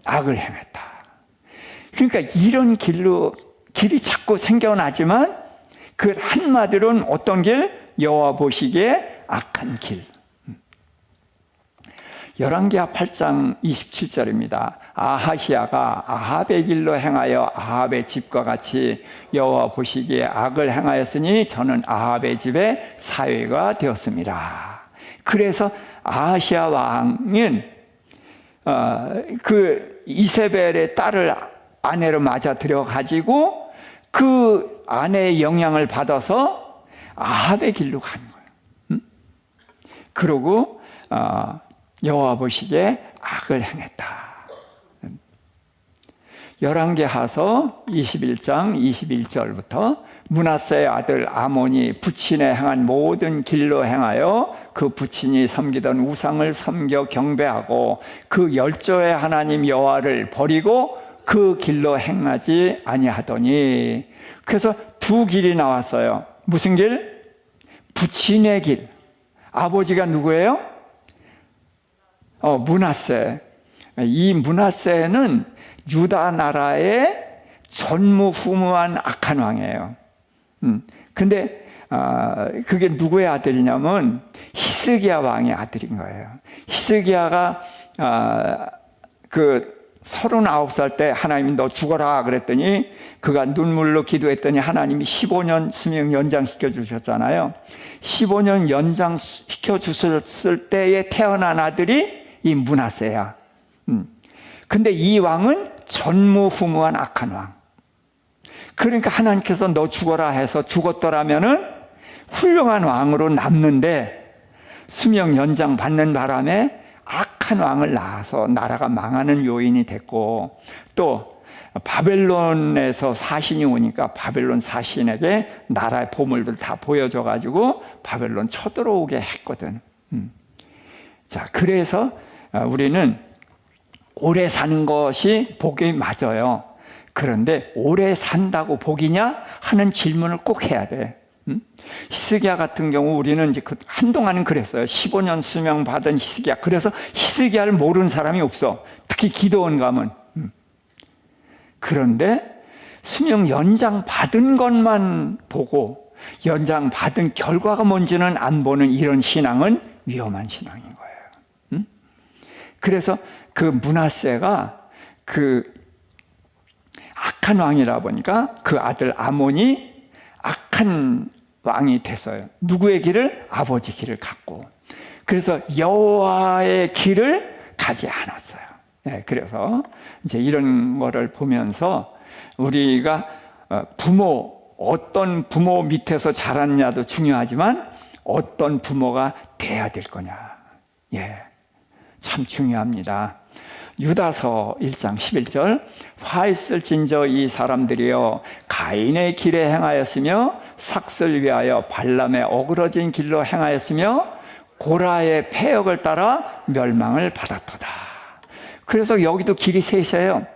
악을 행했다. 그러니까 이런 길이 자꾸 생겨나지만 그 한마디로는 어떤 길? 여호와 보시기에 악한 길. 열왕기하 8장 27절입니다. 아하시아가 아합의 길로 행하여 아합의 집과 같이 여호와 보시기에 악을 행하였으니 저는 아합의 집에 사위가 되었습니다. 그래서 아하시아 왕은 그 이세벨의 딸을 아내로 맞아 들여가지고 그 아내의 영향을 받아서 아합의 길로 가는 거예요. 그러고 여호와 보시기에 악을 행했다. 열왕기하서 21장 21절부터 므낫세의 아들 아몬이 부친에 행한 모든 길로 행하여 그 부친이 섬기던 우상을 섬겨 경배하고 그 열조의 하나님 여호와를 버리고 그 길로 행하지 아니하더니. 그래서 두 길이 나왔어요. 무슨 길? 부친의 길. 아버지가 누구예요? 므낫세. 이 므낫세는 유다 나라의 전무후무한 악한 왕이에요. 근데 그게 누구의 아들이냐면 히스기야 왕의 아들인 거예요. 히스기야가 그 39살 때 하나님이 너 죽어라 그랬더니 그가 눈물로 기도했더니 하나님이 15년 수명 연장시켜 주셨잖아요. 15년 연장시켜 주셨을 때에 태어난 아들이 이 므낫세야. 근데 이 왕은 전무후무한 악한 왕. 그러니까 하나님께서 너 죽어라 해서 죽었더라면은 훌륭한 왕으로 남는데 수명 연장 받는 바람에 악한 왕을 낳아서 나라가 망하는 요인이 됐고, 또 바벨론에서 사신이 오니까 바벨론 사신에게 나라의 보물들 다 보여줘가지고 바벨론 쳐들어오게 했거든. 자, 그래서 우리는 오래 사는 것이 복이 맞아요. 그런데 오래 산다고 복이냐 하는 질문을 꼭 해야 돼. 히스기야 같은 경우 우리는 이제 한동안은 그랬어요. 15년 수명 받은 히스기야. 그래서 히스기야를 모르는 사람이 없어. 특히 기도원 가면. 그런데 수명 연장 받은 것만 보고 연장 받은 결과가 뭔지는 안 보는 이런 신앙은 위험한 신앙인 거예요. 그래서 그 므낫세가 그 악한 왕이라 보니까 그 아들 아몬이 악한 왕이 됐어요. 누구의 길을? 아버지 길을 갔고. 그래서 여호와의 길을 가지 않았어요. 네, 그래서 이제 이런 거를 보면서 우리가 어떤 부모 밑에서 자랐냐도 중요하지만 어떤 부모가 돼야 될 거냐. 예, 참 중요합니다. 유다서 1장 11절 화 있을진저 이 사람들이여 가인의 길에 행하였으며 삭슬 위하여 발람의 어그러진 길로 행하였으며 고라의 패역을 따라 멸망을 받았도다. 그래서 여기도 길이 셋이에요.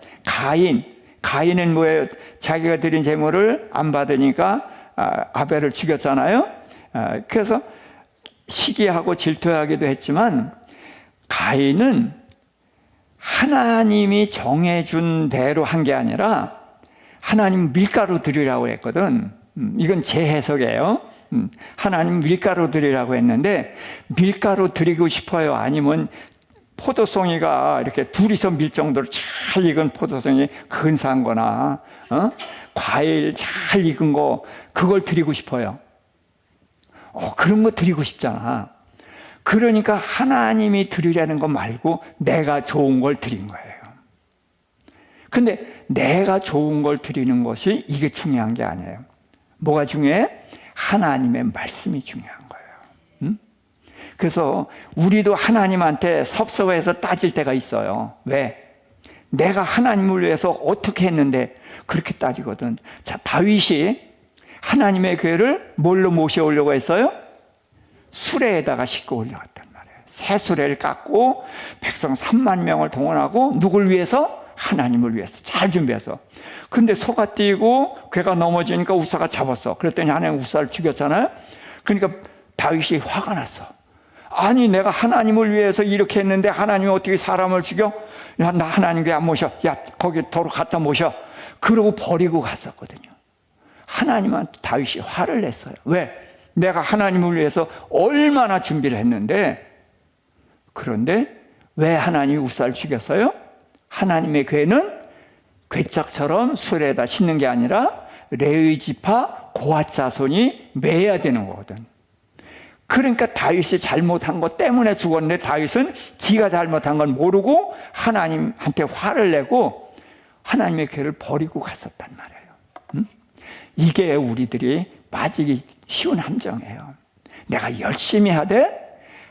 가인은 뭐예요? 자기가 드린 제물을 안 받으니까 아벨을 죽였잖아요. 그래서 시기하고 질투하기도 했지만 가인은 하나님이 정해준 대로 한 게 아니라 하나님 밀가루 드리라고 했거든. 이건 제 해석이에요. 하나님 밀가루 드리라고 했는데 밀가루 드리고 싶어요? 아니면 포도송이가 이렇게 둘이서 밀 정도로 잘 익은 포도송이 근사한 거나 과일 잘 익은 거 그걸 드리고 싶어요. 그런 거 드리고 싶잖아. 그러니까 하나님이 드리라는 거 말고 내가 좋은 걸 드린 거예요. 근데 내가 좋은 걸 드리는 것이 이게 중요한 게 아니에요. 뭐가 중요해? 하나님의 말씀이 중요한 거예요. 그래서 우리도 하나님한테 섭섭해서 따질 때가 있어요. 왜? 내가 하나님을 위해서 어떻게 했는데 그렇게 따지거든. 자, 다윗이 하나님의 교회를 뭘로 모셔오려고 했어요? 수레에다가 싣고 올려갔단 말이에요. 새 수레를 깎고 백성 3만 명을 동원하고 누굴 위해서? 하나님을 위해서 잘 준비해서. 근데 소가 뛰고 괴가 넘어지니까 우사가 잡았어. 그랬더니 하나님 우사를 죽였잖아요. 그러니까 다윗이 화가 났어. 아니 내가 하나님을 위해서 이렇게 했는데 하나님이 어떻게 사람을 죽여? 야, 나 하나님 교회 안 모셔. 야, 거기 도로 갖다 모셔. 그러고 버리고 갔었거든요. 하나님한테 다윗이 화를 냈어요. 왜? 내가 하나님을 위해서 얼마나 준비를 했는데, 그런데 왜 하나님이 우사를 죽였어요? 하나님의 괴는 괴짝처럼 수레에다 싣는 게 아니라 레위 지파 고앗 자손이 매야 되는 거거든. 그러니까 다윗이 잘못한 것 때문에 죽었는데 다윗은 지가 잘못한 건 모르고 하나님한테 화를 내고 하나님의 괴를 버리고 갔었단 말이에요. 이게 우리들이 빠지기 쉬운 함정이에요. 내가 열심히 하되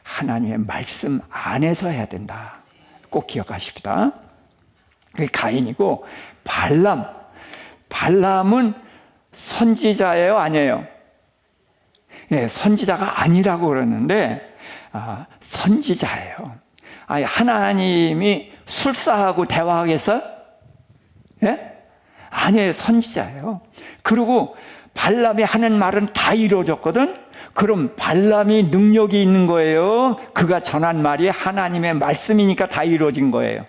하나님의 말씀 안에서 해야 된다. 꼭 기억하십시다. 그게 가인이고, 발람은 선지자예요, 아니에요? 예, 선지자가 아니라고 그러는데 선지자예요. 아니, 하나님이 술사하고 대화하겠어요? 예? 아니에요, 선지자예요. 그리고 발람이 하는 말은 다 이루어졌거든. 그럼 발람이 능력이 있는 거예요? 그가 전한 말이 하나님의 말씀이니까 다 이루어진 거예요?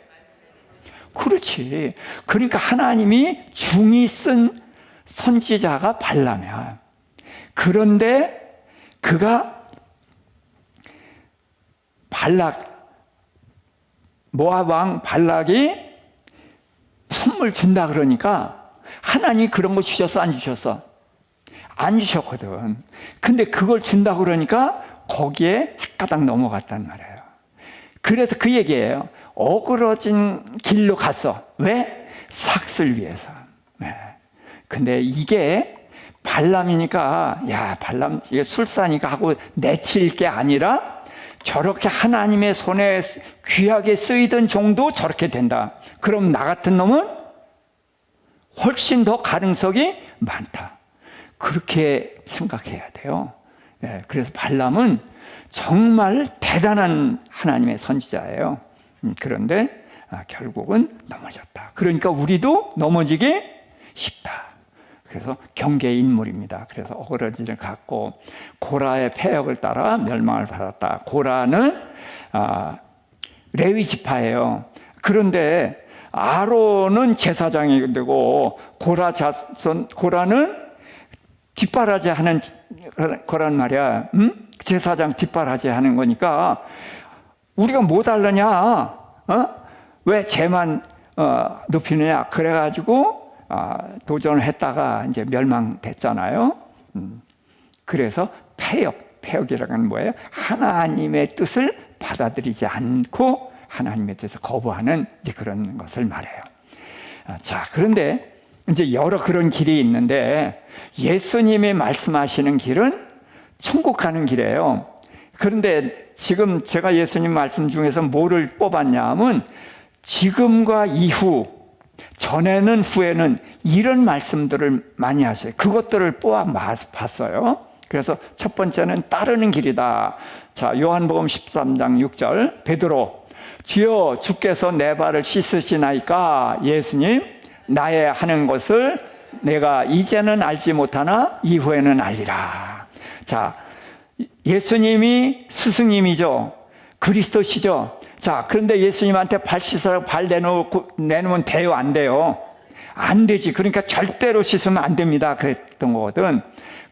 그렇지. 그러니까 하나님이 중히 쓴 선지자가 발람이야. 그런데 그가 모압 왕 발락이 선물 준다 그러니까 하나님이 그런 거 주셨어, 안 주셨어? 안 주셨거든. 근데 그걸 준다 그러니까 거기에 헷가닥 넘어갔단 말이에요. 그래서 그 얘기예요. 어그러진 길로 갔어. 왜? 삭슬 위해서. 네. 근데 이게 발람이니까, 야, 발람, 이게 술사니까 하고 내칠 게 아니라 저렇게 하나님의 손에 귀하게 쓰이던 정도 저렇게 된다. 그럼 나 같은 놈은 훨씬 더 가능성이 많다. 그렇게 생각해야 돼요. 네. 그래서 발람은 정말 대단한 하나님의 선지자예요. 그런데 결국은 넘어졌다. 그러니까 우리도 넘어지기 쉽다. 그래서 경계의 인물입니다. 그래서 어그러지를 갖고 고라의 패역을 따라 멸망을 받았다. 고라는 레위 지파예요. 그런데 아론은 제사장이 되고 고라는 뒷바라지 하는 거란 말이야. 제사장 뒷바라지 하는 거니까 우리가 뭐 달라냐? 왜 쟤만 높이느냐? 그래가지고 도전을 했다가 이제 멸망됐잖아요. 그래서 폐역이라는 건 뭐예요? 하나님의 뜻을 받아들이지 않고 하나님의 뜻을 거부하는 이제 그런 것을 말해요. 자, 그런데 이제 여러 그런 길이 있는데 예수님이 말씀하시는 길은 천국 가는 길이에요. 그런데 지금 제가 예수님 말씀 중에서 뭐를 뽑았냐 하면 지금과 이후, 전에는 후에는 이런 말씀들을 많이 하세요. 그것들을 뽑아 봤어요. 그래서 첫 번째는 따르는 길이다. 자, 요한복음 13장 6절 베드로, 주여 주께서 내 발을 씻으시나이까? 예수님, 나의 하는 것을 내가 이제는 알지 못하나 이후에는 알리라. 자, 예수님이 스승님이죠. 그리스도시죠. 자, 그런데 예수님한테 발 씻으라고 발 내놓으면 돼요? 안 돼요? 안 되지. 그러니까 절대로 씻으면 안 됩니다. 그랬던 거거든.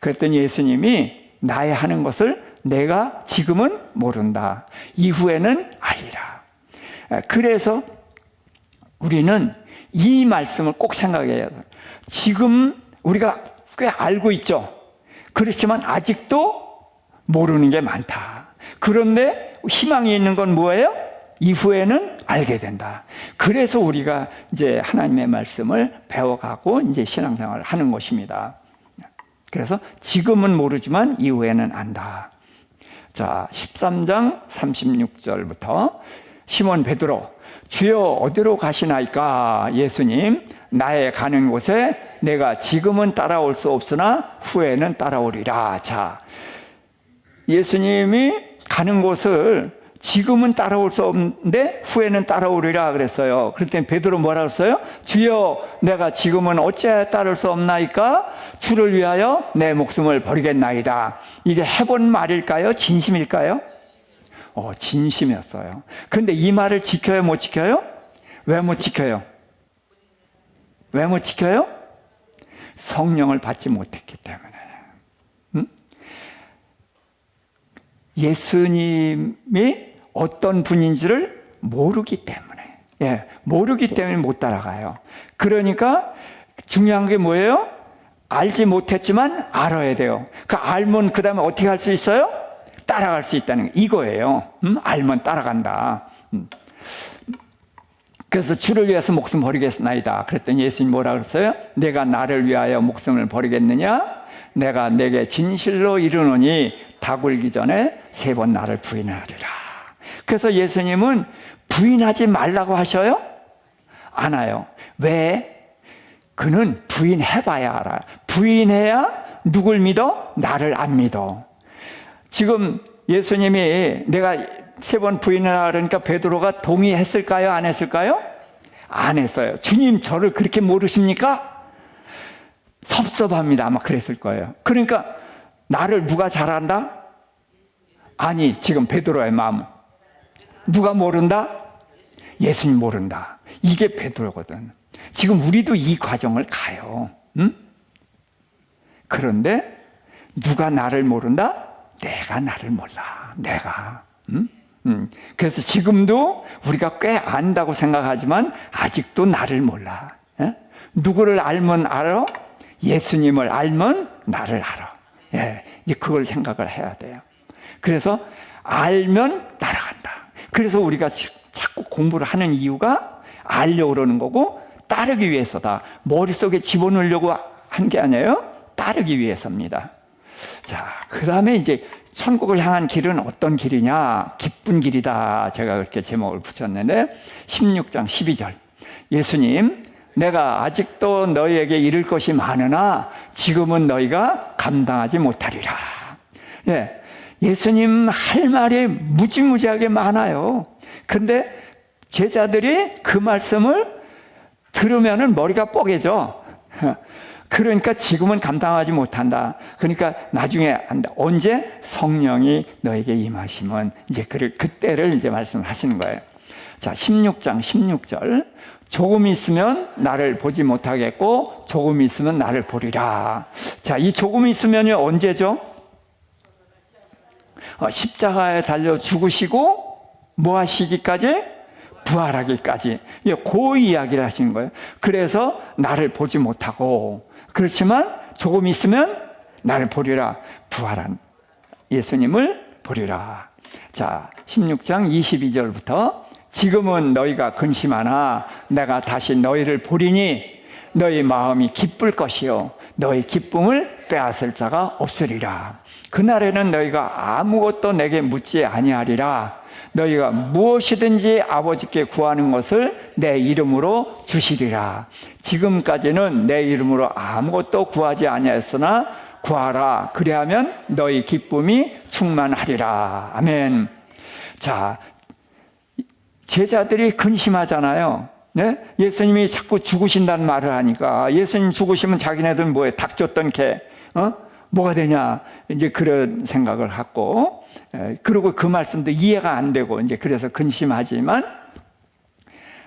그랬더니 예수님이 나의 하는 것을 내가 지금은 모른다. 이후에는 알리라. 그래서 우리는 이 말씀을 꼭 생각해야 돼요. 지금 우리가 꽤 알고 있죠. 그렇지만 아직도 모르는 게 많다. 그런데 희망이 있는 건 뭐예요? 이후에는 알게 된다. 그래서 우리가 이제 하나님의 말씀을 배워가고 이제 신앙생활을 하는 것입니다. 그래서 지금은 모르지만 이후에는 안다. 자, 13장 36절부터 시몬 베드로, 주여 어디로 가시나이까? 예수님, 나의 가는 곳에 내가 지금은 따라올 수 없으나 후에는 따라오리라. 자, 예수님이 가는 곳을 지금은 따라올 수 없는데 후에는 따라오리라 그랬어요. 그랬더니 베드로 뭐라 그랬어요? 주여, 내가 지금은 어찌하여 따를 수 없나이까? 주를 위하여 내 목숨을 버리겠나이다. 이게 해본 말일까요? 진심일까요? 진심이었어요. 그런데 이 말을 지켜요, 못 지켜요? 왜 못 지켜요? 왜 못 지켜요? 성령을 받지 못했기 때문에. 예수님이 어떤 분인지를 모르기 때문에, 모르기 때문에 못 따라가요. 그러니까 중요한 게 뭐예요? 알지 못했지만 알아야 돼요. 그 알면 그 다음에 어떻게 할 수 있어요? 따라갈 수 있다는 거 이거예요. 알면 따라간다. 그래서 주를 위해서 목숨 버리겠나이다. 그랬더니 예수님 뭐라 그랬어요? 내가 나를 위하여 목숨을 버리겠느냐? 내가 내게 진실로 이르노니 다 굴기 전에 3번 나를 부인하리라. 그래서 예수님은 부인하지 말라고 하셔요? 안 해요. 왜? 그는 부인해봐야 알아. 부인해야 누굴 믿어? 나를 안 믿어. 지금 예수님이 내가 3번 부인하라 그러니까 베드로가 동의했을까요? 안 했을까요? 안 했어요. 주님 저를 그렇게 모르십니까? 섭섭합니다. 아마 그랬을 거예요. 그러니까 나를 누가 잘 안다? 아니, 지금 베드로의 마음. 누가 모른다? 예수님 모른다. 이게 베드로거든. 지금 우리도 이 과정을 가요. 그런데 누가 나를 모른다? 내가 나를 몰라. 내가. 그래서 지금도 우리가 꽤 안다고 생각하지만 아직도 나를 몰라. 누구를 알면 알아? 예수님을 알면 나를 알아. 이제 그걸 생각을 해야 돼요. 그래서 알면 따라간다. 그래서 우리가 자꾸 공부를 하는 이유가 알려고 그러는 거고 따르기 위해서다. 머릿속에 집어넣으려고 한 게 아니에요. 따르기 위해서입니다. 자, 그 다음에 이제 천국을 향한 길은 어떤 길이냐? 기쁜 길이다. 제가 그렇게 제목을 붙였는데 16장 12절 예수님, 내가 아직도 너희에게 이를 것이 많으나 지금은 너희가 감당하지 못하리라. 예수님 할 말이 무지무지하게 많아요. 그런데 제자들이 그 말씀을 들으면 머리가 뽀개져. 그러니까 지금은 감당하지 못한다. 그러니까 나중에 한다. 언제 성령이 너에게 임하시면 이제 그때를 이제 말씀하시는 거예요. 자, 16장 16절. 조금 있으면 나를 보지 못하겠고 조금 있으면 나를 보리라. 자, 이 조금 있으면이 언제죠? 십자가에 달려 죽으시고 뭐 하시기까지? 부활하기까지 그 이야기를 하시는 거예요. 그래서 나를 보지 못하고 그렇지만 조금 있으면 나를 보리라. 부활한 예수님을 보리라. 자, 16장 22절부터 지금은 너희가 근심하나 내가 다시 너희를 보리니 너희 마음이 기쁠 것이요 너희 기쁨을 빼앗을 자가 없으리라. 그날에는 너희가 아무것도 내게 묻지 아니하리라. 너희가 무엇이든지 아버지께 구하는 것을 내 이름으로 주시리라. 지금까지는 내 이름으로 아무것도 구하지 아니하였으나 구하라. 그리하면 너희 기쁨이 충만하리라. 아멘. 자, 제자들이 근심하잖아요. 네? 예수님이 자꾸 죽으신다는 말을 하니까 예수님 죽으시면 자기네들은 뭐예요? 닭 줬던 개 뭐가 되냐 이제 그런 생각을 하고 그리고 그 말씀도 이해가 안 되고 이제 그래서 근심하지만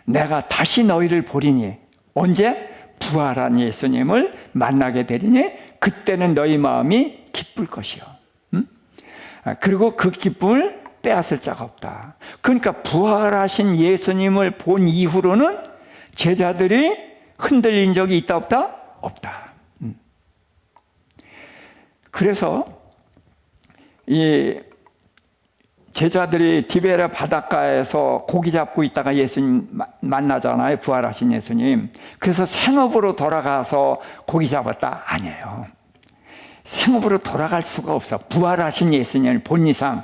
내가 다시 너희를 보리니 언제? 부활한 예수님을 만나게 되리니 그때는 너희 마음이 기쁠 것이요. 그리고 그 기쁨을 빼앗을 자가 없다. 그러니까 부활하신 예수님을 본 이후로는 제자들이 흔들린 적이 있다 없다? 없다. 그래서 이 제자들이 디베라 바닷가에서 고기 잡고 있다가 예수님 만나잖아요. 부활하신 예수님. 그래서 생업으로 돌아가서 고기 잡았다? 아니에요. 생업으로 돌아갈 수가 없어. 부활하신 예수님을 본 이상.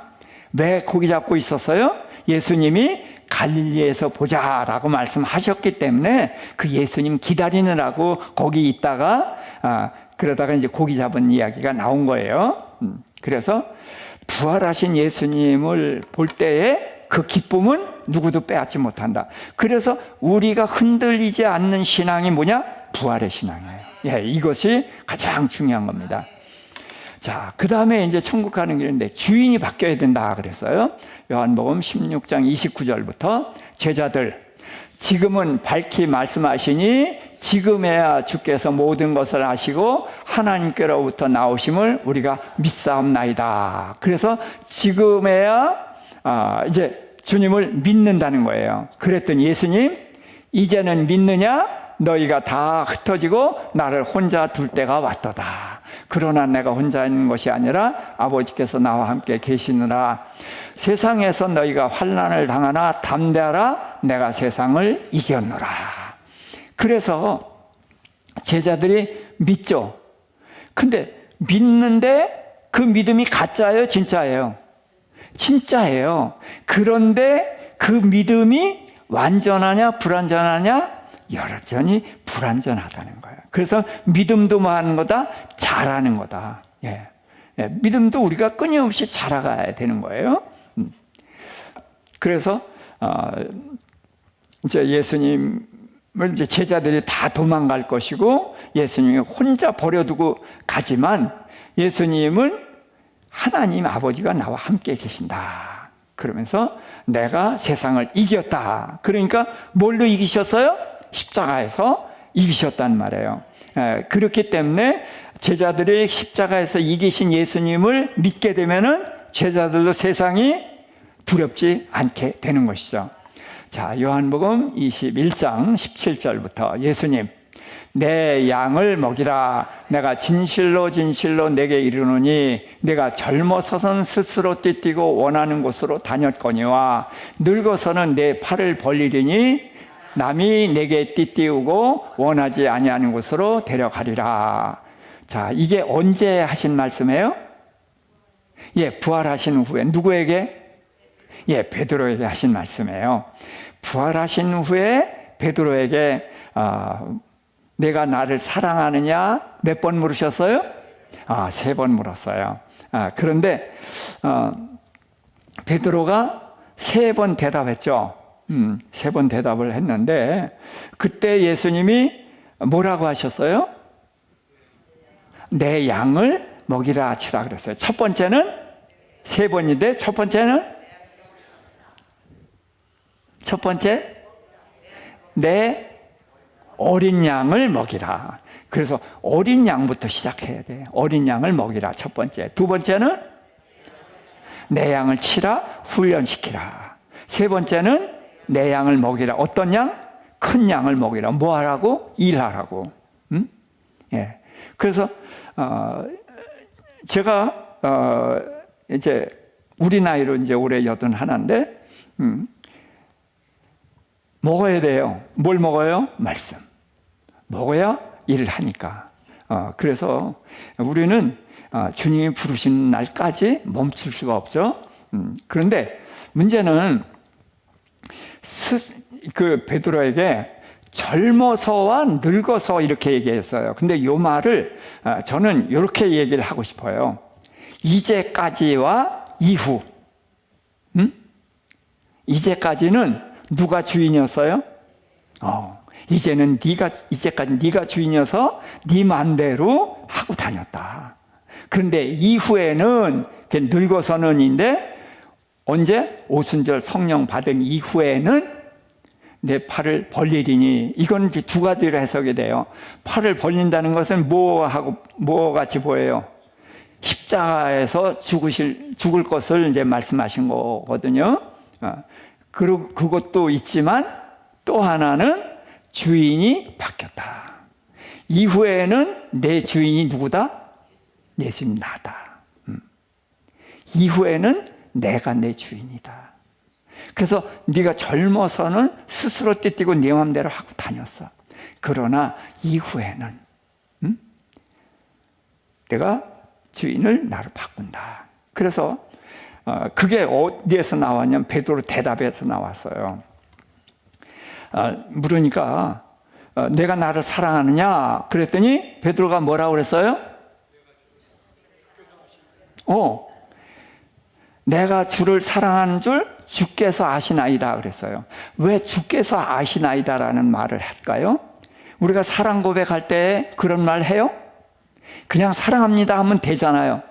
왜 고기 잡고 있었어요? 예수님이 갈릴리에서 보자라고 말씀하셨기 때문에 그 예수님 기다리느라고 거기 있다가 그러다가 이제 고기 잡은 이야기가 나온 거예요. 그래서 부활하신 예수님을 볼 때에 그 기쁨은 누구도 빼앗지 못한다. 그래서 우리가 흔들리지 않는 신앙이 뭐냐? 부활의 신앙이에요. 예, 이것이 가장 중요한 겁니다. 자, 그 다음에 이제 천국 가는 길인데 주인이 바뀌어야 된다 그랬어요. 요한복음 16장 29절부터 제자들 지금은 밝히 말씀하시니 지금에야 주께서 모든 것을 아시고 하나님께로부터 나오심을 우리가 믿사옵나이다. 그래서 지금에야 이제 주님을 믿는다는 거예요. 그랬더니 예수님 이제는 믿느냐? 너희가 다 흩어지고 나를 혼자 둘 때가 왔도다. 그러나 내가 혼자 있는 것이 아니라 아버지께서 나와 함께 계시느라. 세상에서 너희가 환난을 당하나 담대하라. 내가 세상을 이겼노라. 그래서 제자들이 믿죠. 근데 믿는데 그 믿음이 가짜예요? 진짜예요? 진짜예요. 그런데 그 믿음이 완전하냐 불완전하냐? 여전히 불완전하다는 거예요. 그래서 믿음도 뭐 하는 거다? 잘하는 거다. 예. 예. 믿음도 우리가 끊임없이 자라가야 되는 거예요. 그래서 이제 예수님을 이제 제자들이 다 도망갈 것이고 예수님이 혼자 버려두고 가지만 예수님은 하나님 아버지가 나와 함께 계신다. 그러면서 내가 세상을 이겼다. 그러니까 뭘로 이기셨어요? 십자가에서 이기셨단 말이에요. 그렇기 때문에 제자들이 십자가에서 이기신 예수님을 믿게 되면은 제자들도 세상이 두렵지 않게 되는 것이죠. 자, 요한복음 21장 17절부터 예수님 내 양을 먹이라. 내가 진실로 진실로 내게 이르노니 내가 젊어서는 스스로 띠뛰고 원하는 곳으로 다녔거니와 늙어서는 내 팔을 벌리리니 남이 내게 띠띠우고 원하지 아니하는 곳으로 데려가리라. 자, 이게 언제 하신 말씀이에요? 예, 부활하신 후에 누구에게? 예, 베드로에게 하신 말씀이에요. 부활하신 후에 베드로에게 내가 나를 사랑하느냐 몇 번 물으셨어요? 3번 물었어요. 그런데 베드로가 3번 대답했죠. 3번 대답을 했는데 그때 예수님이 뭐라고 하셨어요? 내 양을 먹이라 하치라 그랬어요. 첫 번째는 3번인데 첫 번째는 첫 번째 내 어린 양을 먹이라. 그래서 어린 양부터 시작해야 돼. 어린 양을 먹이라 첫 번째. 두 번째는 내 양을 치라 훈련시키라. 세 번째는 내 양을 먹이라. 어떤 양? 큰 양을 먹이라. 뭐 하라고? 일하라고. 예. 그래서 제가 이제 우리 나이로 이제 올해 81인데 먹어야 돼요. 뭘 먹어요? 말씀. 먹어야 일을 하니까. 그래서 우리는 주님이 부르신 날까지 멈출 수가 없죠. 그런데 문제는 그 베드로에게 젊어서와 늙어서 이렇게 얘기했어요. 근데 이 말을 저는 이렇게 얘기를 하고 싶어요. 이제까지와 이후. 이제까지는 누가 주인이었어요? 이제는 이제까지 네가 주인이어서 네 맘대로 하고 다녔다. 그런데 이후에는 늙어서는인데 언제? 오순절 성령 받은 이후에는 내 팔을 벌리리니. 이건 이제 두 가지로 해석이 돼요. 팔을 벌린다는 것은 뭐 같이 보여요? 십자가에서 죽을 것을 이제 말씀하신 거거든요. 그리고 그것도 있지만 또 하나는 주인이 바뀌었다. 이후에는 내 주인이 누구다? 예수님 나다. 이후에는 내가 내 주인이다. 그래서 네가 젊어서는 스스로 떼뛰고 네 맘대로 하고 다녔어. 그러나 이후에는 내가 주인을 나로 바꾼다. 그래서 그게 어디에서 나왔냐면 베드로 대답에서 나왔어요. 물으니까 내가 나를 사랑하느냐? 그랬더니 베드로가 뭐라고 그랬어요? 내가 주를 사랑하는 줄 주께서 아시나이다 그랬어요. 왜 주께서 아시나이다라는 말을 할까요? 우리가 사랑 고백할 때 그런 말 해요? 그냥 사랑합니다 하면 되잖아요.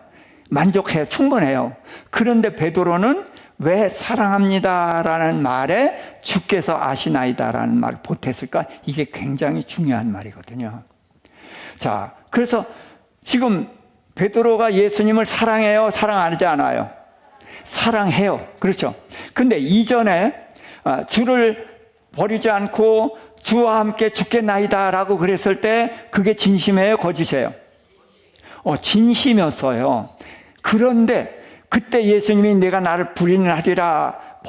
만족해요. 충분해요. 그런데 베드로는 왜 사랑합니다라는 말에 주께서 아시나이다라는 말을 보탰을까? 이게 굉장히 중요한 말이거든요. 자, 그래서 지금 베드로가 예수님을 사랑해요? 사랑하지 않아요? 사랑해요. 그렇죠. 근데 이전에 주를 버리지 않고 주와 함께 죽겠나이다라고 그랬을 때 그게 진심이에요? 거짓이에요? 진심이었어요. 그런데 그때 예수님이 내가 나를 부인하리라,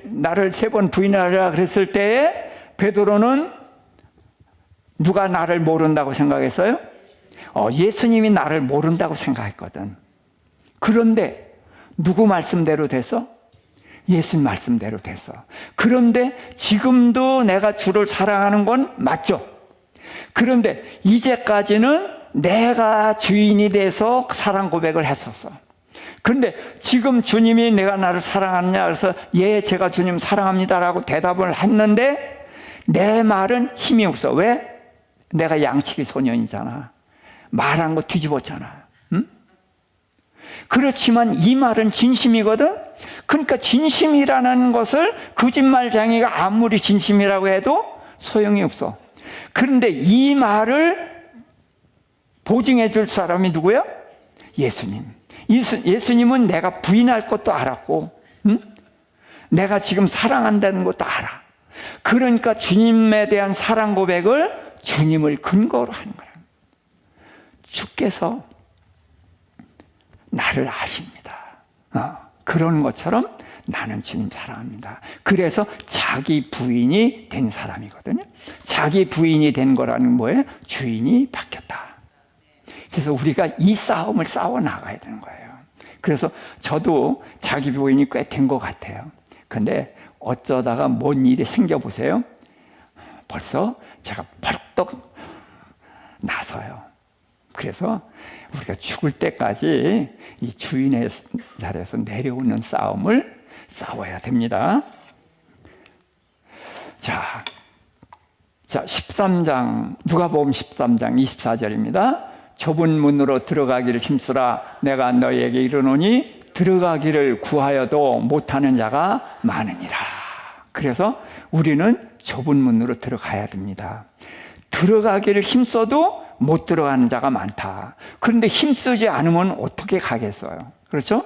나를 3번 부인하리라 그랬을 때에 베드로는 누가 나를 모른다고 생각했어요? 예수님이 나를 모른다고 생각했거든. 그런데 누구 말씀대로 됐어? 예수님 말씀대로 됐어. 그런데 지금도 내가 주를 사랑하는 건 맞죠? 그런데 이제까지는 내가 주인이 돼서 사랑 고백을 했었어. 그런데 지금 주님이 내가 나를 사랑하느냐 그래서 예, 제가 주님 사랑합니다라고 대답을 했는데 내 말은 힘이 없어. 왜? 내가 양치기 소년이잖아. 말한 거 뒤집었잖아. 그렇지만 이 말은 진심이거든. 그러니까 진심이라는 것을 거짓말쟁이가 아무리 진심이라고 해도 소용이 없어. 그런데 이 말을 보증해 줄 사람이 누구야? 예수님. 예수님은 내가 부인할 것도 알았고 내가 지금 사랑한다는 것도 알아. 그러니까 주님에 대한 사랑 고백을 주님을 근거로 하는 거야. 주께서 나를 아십니다. 그런 것처럼 나는 주님 사랑합니다. 그래서 자기 부인이 된 사람이거든요. 자기 부인이 된 거라는 뭐예요? 주인이 바뀌었다. 그래서 우리가 이 싸움을 싸워 나가야 되는 거예요. 그래서 저도 자기 부인이 꽤 된 것 같아요. 근데 어쩌다가 뭔 일이 생겨보세요. 벌써 제가 벌떡 나서요. 그래서 우리가 죽을 때까지 이 주인의 자리에서 내려오는 싸움을 싸워야 됩니다. 자, 13장, 누가복음 13장 24절입니다. 좁은 문으로 들어가기를 힘쓰라. 내가 너희에게 이르노니 들어가기를 구하여도 못하는 자가 많으니라. 그래서 우리는 좁은 문으로 들어가야 됩니다. 들어가기를 힘써도 못 들어가는 자가 많다. 그런데 힘쓰지 않으면 어떻게 가겠어요? 그렇죠?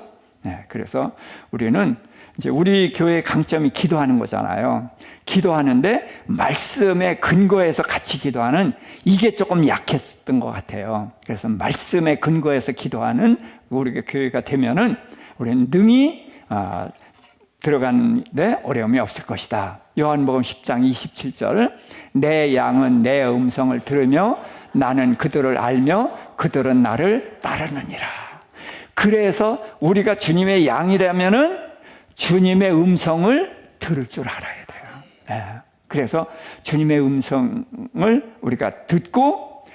그래서 우리는 이제 우리 교회의 강점이 기도하는 거잖아요. 기도하는데 말씀에 근거해서 같이 기도하는 이게 조금 약했던 것 같아요. 그래서 말씀에 근거해서 기도하는 우리 교회가 되면은 우리는 능히 들어가는데 어려움이 없을 것이다. 요한복음 10장 27절 내 양은 내 음성을 들으며 나는 그들을 알며 그들은 나를 따르느니라. 그래서 우리가 주님의 양이라면은 주님의 음성을 들을 줄 알아야 돼요. 그래서 주님의 음성을 우리가 듣고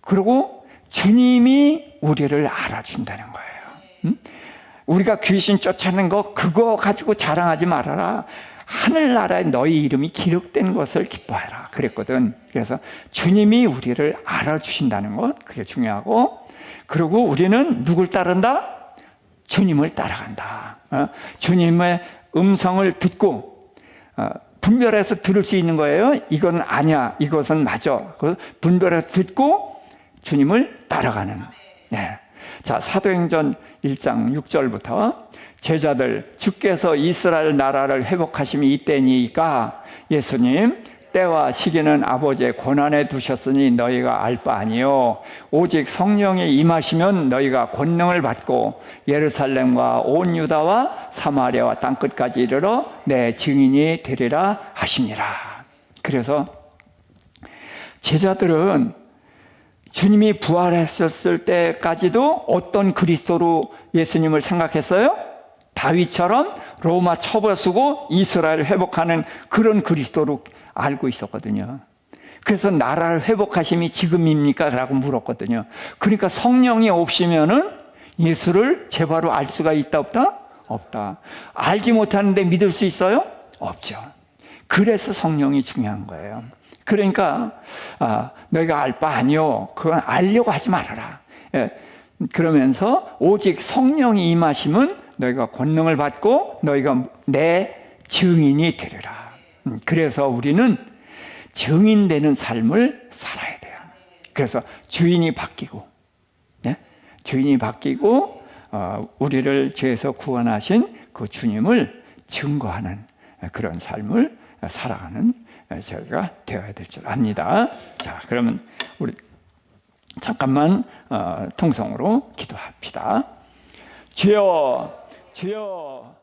그리고 주님이 우리를 알아준다는 거예요. 우리가 귀신 쫓아내는 거 그거 가지고 자랑하지 말아라. 하늘나라에 너희 이름이 기록된 것을 기뻐해라 그랬거든. 그래서 주님이 우리를 알아주신다는 것 그게 중요하고 그리고 우리는 누굴 따른다? 주님을 따라간다. 주님의 음성을 듣고 분별해서 들을 수 있는 거예요. 이건 아니야. 이것은 맞아. 분별해서 듣고 주님을 따라가는. 자, 사도행전 1장 6절부터 제자들 주께서 이스라엘 나라를 회복하심이 이때니까 예수님 때와 시기는 아버지의 권한에 두셨으니 너희가 알 바 아니요 오직 성령이 임하시면 너희가 권능을 받고 예루살렘과 온 유다와 사마리아와 땅끝까지 이르러 내 증인이 되리라 하시니라. 그래서 제자들은 주님이 부활했었을 때까지도 어떤 그리스도로 예수님을 생각했어요? 다윗처럼 로마 처벌쓰고 이스라엘을 회복하는 그런 그리스도로 알고 있었거든요. 그래서 나라를 회복하심이 지금입니까? 라고 물었거든요. 그러니까 성령이 없으면은 예수를 제바로 알 수가 있다 없다? 없다. 알지 못하는데 믿을 수 있어요? 없죠. 그래서 성령이 중요한 거예요. 그러니까 너희가 알 바 아니요 그건 알려고 하지 말아라. 그러면서 오직 성령이 임하시면 너희가 권능을 받고 너희가 내 증인이 되리라. 그래서 우리는 증인되는 삶을 살아야 돼요. 그래서 주인이 바뀌고 주인이 바뀌고 우리를 죄에서 구원하신 그 주님을 증거하는 그런 삶을 살아가는 저희가 되어야 될 줄 압니다. 자, 그러면 우리 잠깐만 통성으로 기도합시다. 주여, 주여.